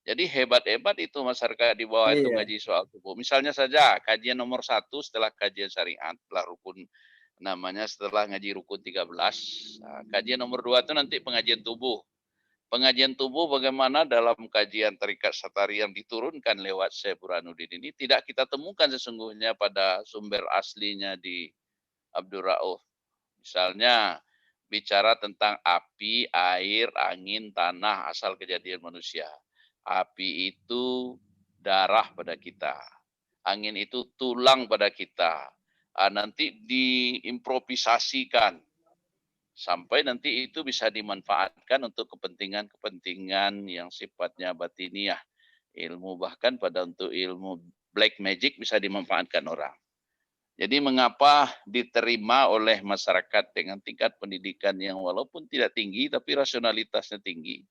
D: Jadi hebat-hebat itu masyarakat di bawah itu ngaji soal tubuh. Misalnya saja kajian nomor 1 setelah kajian syariat, setelah rukun namanya setelah ngaji rukun 13. Nah, kajian nomor 2 itu nanti pengajian tubuh. Pengajian tubuh bagaimana dalam kajian Tarekat Syatariah yang diturunkan lewat Syekh Burhanuddin ini tidak kita temukan sesungguhnya pada sumber aslinya di Abdul Rauf. Misalnya bicara tentang api, air, angin, tanah asal kejadian manusia. Api itu darah pada kita. Angin itu tulang pada kita. Nanti diimprovisasikan. Sampai nanti itu bisa dimanfaatkan untuk kepentingan-kepentingan yang sifatnya batiniah. Ilmu bahkan pada untuk ilmu black magic bisa dimanfaatkan orang. Jadi mengapa diterima oleh masyarakat dengan tingkat pendidikan yang walaupun tidak tinggi tapi rasionalitasnya tinggi.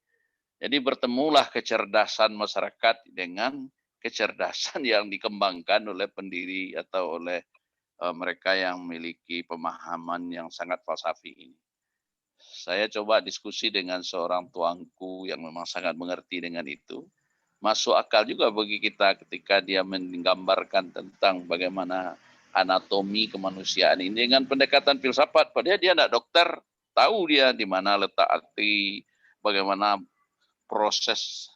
D: Jadi bertemulah kecerdasan masyarakat dengan kecerdasan yang dikembangkan oleh pendiri atau oleh mereka yang memiliki pemahaman yang sangat falsafi ini. Saya coba diskusi dengan seorang tuanku yang memang sangat mengerti dengan itu. Masuk akal juga bagi kita ketika dia menggambarkan tentang bagaimana anatomi kemanusiaan ini dengan pendekatan filsafat. Padahal dia tidak dokter, tahu dia di mana letak hati, bagaimana proses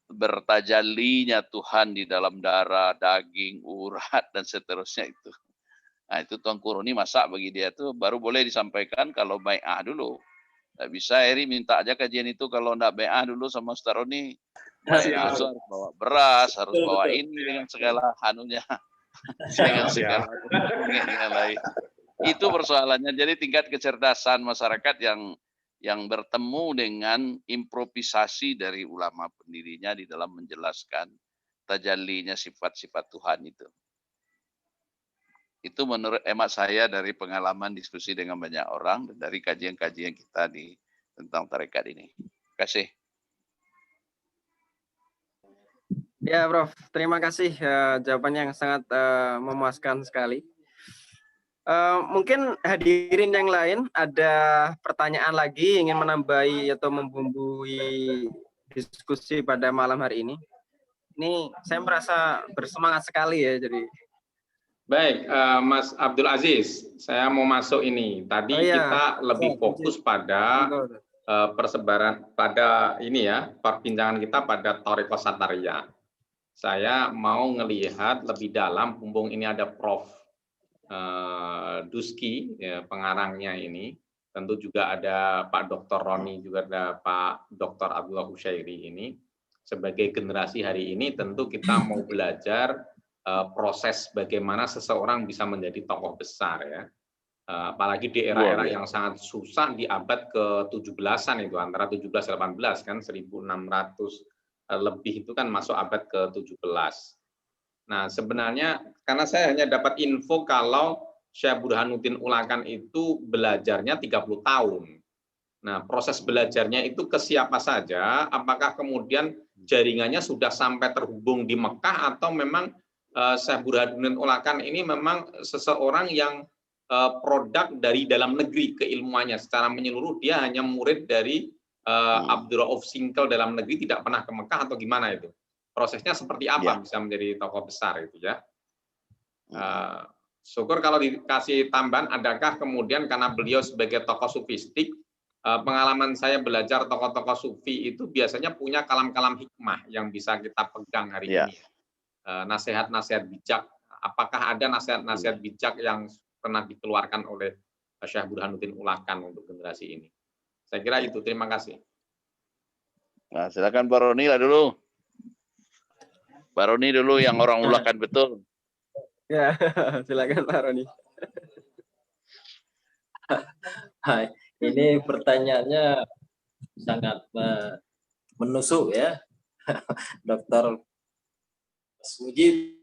D: bertajallinya Tuhan di dalam darah, daging, urat, dan seterusnya itu. Nah itu Tuanku Roni masak bagi dia itu baru boleh disampaikan kalau bai'ah dulu. Tidak bisa Eri minta aja kajian itu kalau tidak bai'ah dulu sama Ustaz Roni. Bai'ah itu harus bawa beras, harus bawa ini dengan segala anunya. Dengan segala lain. Itu persoalannya. Jadi tingkat kecerdasan masyarakat yang bertemu dengan improvisasi dari ulama pendirinya di dalam menjelaskan tajallinya sifat-sifat Tuhan itu. Itu menurut emak saya dari pengalaman diskusi dengan banyak orang dan dari kajian-kajian kita tentang tarekat ini. Terima kasih.
A: Ya, Prof. Terima kasih jawabannya yang sangat memuaskan sekali. Mungkin hadirin yang lain ada pertanyaan lagi ingin menambahi atau membumbui diskusi pada malam hari ini. Ini saya merasa bersemangat sekali ya. Jadi.
B: Baik, Mas Abdul Aziz, saya mau masuk ini. Tadi kita lebih fokus pada persebaran pada ini ya, perbincangan kita pada Tarekat Syatariah. Saya mau ngelihat lebih dalam, mumpung ini ada Prof. Duski, ya, pengarangnya ini. Tentu juga ada Pak Dr. Roni, juga ada Pak Dr. Abdullah Husyairi ini. Sebagai generasi hari ini tentu kita mau belajar proses bagaimana seseorang bisa menjadi tokoh besar ya. Apalagi di era-era yang sangat susah di abad ke-17-an itu, antara 17-18 kan, 1600 lebih itu kan masuk abad ke-17. Nah sebenarnya karena saya hanya dapat info kalau Syekh Burhanuddin Ulakan itu belajarnya 30 tahun. Nah proses belajarnya itu ke siapa saja, apakah kemudian jaringannya sudah sampai terhubung di Mekah atau memang Syekh Burhanuddin Ulakan ini memang seseorang yang produk dari dalam negeri keilmuannya secara menyeluruh. Dia hanya murid dari Abdurrauf Singkel dalam negeri, tidak pernah ke Mekah atau gimana itu? Prosesnya seperti apa bisa menjadi tokoh besar itu ya? Syukur kalau dikasih tambahan, adakah kemudian karena beliau sebagai tokoh sufistik, pengalaman saya belajar tokoh-tokoh sufi itu biasanya punya kalam-kalam hikmah yang bisa kita pegang hari ini. Nasihat-nasihat bijak. Apakah ada nasihat-nasihat bijak yang pernah dikeluarkan oleh Syekh Burhanuddin Ulakan untuk generasi ini? Saya kira itu. Terima kasih.
D: Nah, silakan Pak Roni lah dulu. Pak Roni dulu yang orang Ulakan betul.
A: Ya, silakan Pak Roni.
C: Hai, ini pertanyaannya sangat menusuk ya, Dr. Suji.